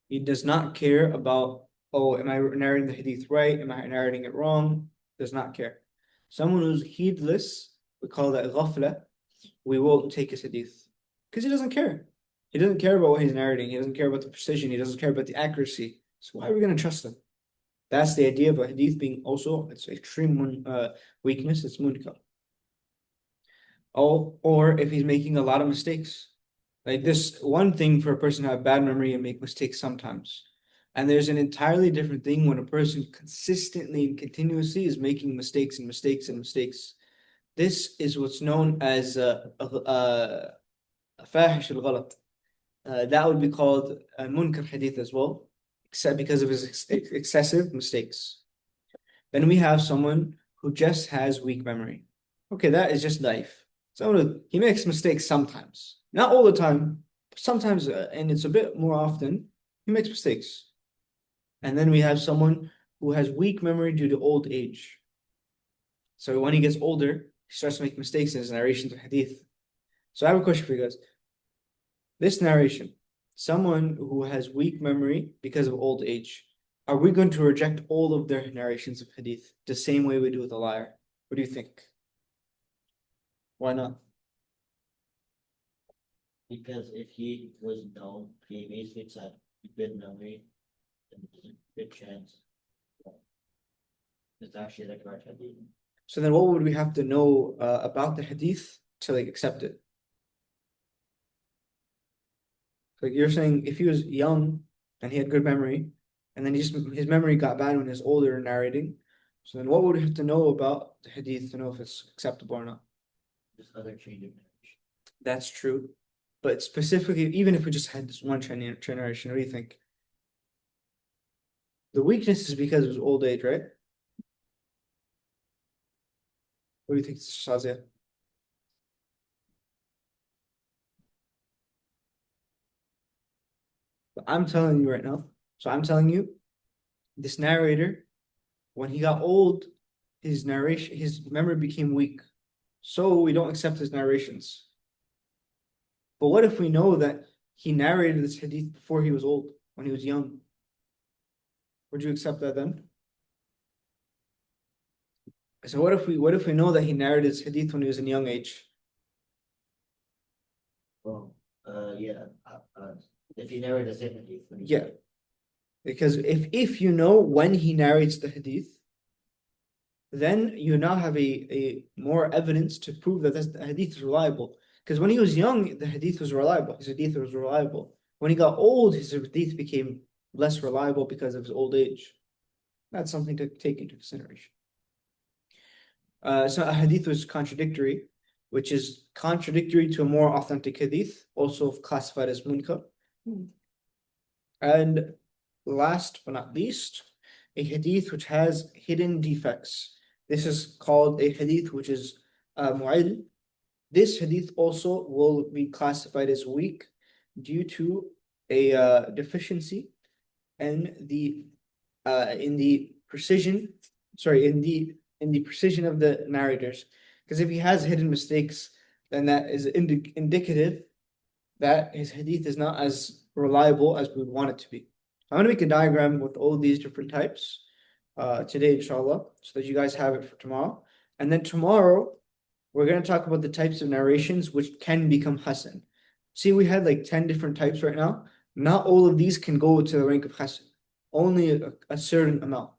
He does not care about, oh, am I narrating the hadith right? Am I narrating it wrong? Does not care. Someone who's heedless, we call that ghafla, we won't take his hadith because he doesn't care. He doesn't care about what he's narrating. He doesn't care about the precision. He doesn't care about the accuracy. So why are we going to trust him? That's the idea of a hadith being also, it's extreme weakness, it's munkar. Oh, or if he's making a lot of mistakes. Like this one thing for a person to have bad memory and make mistakes sometimes. And there's an entirely different thing when a person consistently and continuously is making mistakes and mistakes and mistakes. This is what's known as fahish al-ghalat. That would be called a munkar hadith as well, except because of his excessive mistakes. Then we have someone who just has weak memory. Okay, that is just life. He makes mistakes sometimes. Not all the time, sometimes, and it's a bit more often, he makes mistakes. And then we have someone who has weak memory due to old age. So when he gets older, he starts to make mistakes in his narrations of hadith. So I have a question for you guys. This narration, someone who has weak memory because of old age, are we going to reject all of their narrations of hadith the same way we do with a liar? What do you think? Why not? Because if he was known previously to have good memory, then there's a good chance it's actually the correct hadith. So then what would we have to know about the hadith to accept it? Like you're saying, if he was young and he had good memory, and then his memory got bad when he was older and narrating, so then what would we have to know about the hadith to know if it's acceptable or not? Just other change of narration. That's true. But specifically, even if we just had this one generation, what do you think? The weakness is because of his old age, right? What do you think, Shazia? But I'm telling you right now. So I'm telling you, this narrator, when he got old, his memory became weak. So we don't accept his narrations. But what if we know that he narrated this hadith before he was old, when he was young. Would you accept that then? So what if we know that he narrated this hadith when he was in young age? Well, yeah, if you narrate the same hadith. Yeah. Because if you know when he narrates the hadith, then you now have a more evidence to prove that the hadith is reliable. Because when he was young, the hadith was reliable. His hadith was reliable. When he got old, his hadith became less reliable because of his old age. That's something to take into consideration. So a hadith was contradictory, which is contradictory to a more authentic hadith, also classified as munkar. And last but not least, a hadith which has hidden defects. This is called a hadith which is mu'il. This hadith also will be classified as weak due to a deficiency in the precision, in the precision of the narrators. Because if he has hidden mistakes, then that is indicative that his hadith is not as reliable as we would want it to be. I'm going to make a diagram with all these different types today, inshallah, so that you guys have it for tomorrow. And then tomorrow, we're going to talk about the types of narrations which can become hasan. See, we had like 10 different types right now. Not all of these can go to the rank of hasan, only a certain amount.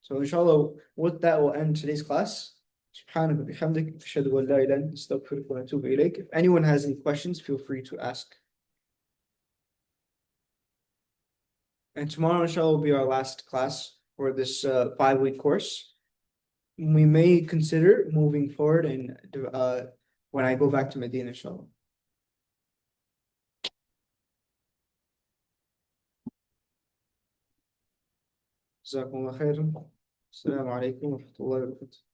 So inshallah, with that, we'll end today's class. سبحانك وبحمدك أشهد أن لا إله إلا أنت أستغفرك وأتوب إليك. If anyone has any questions, feel free to ask. And tomorrow, inshallah, will be our last class for this 5-week course. We may consider moving forward and when I go back to Medina, inshallah. جزاكم الله خيرا. السلام عليكم ورحمة الله وبركاته.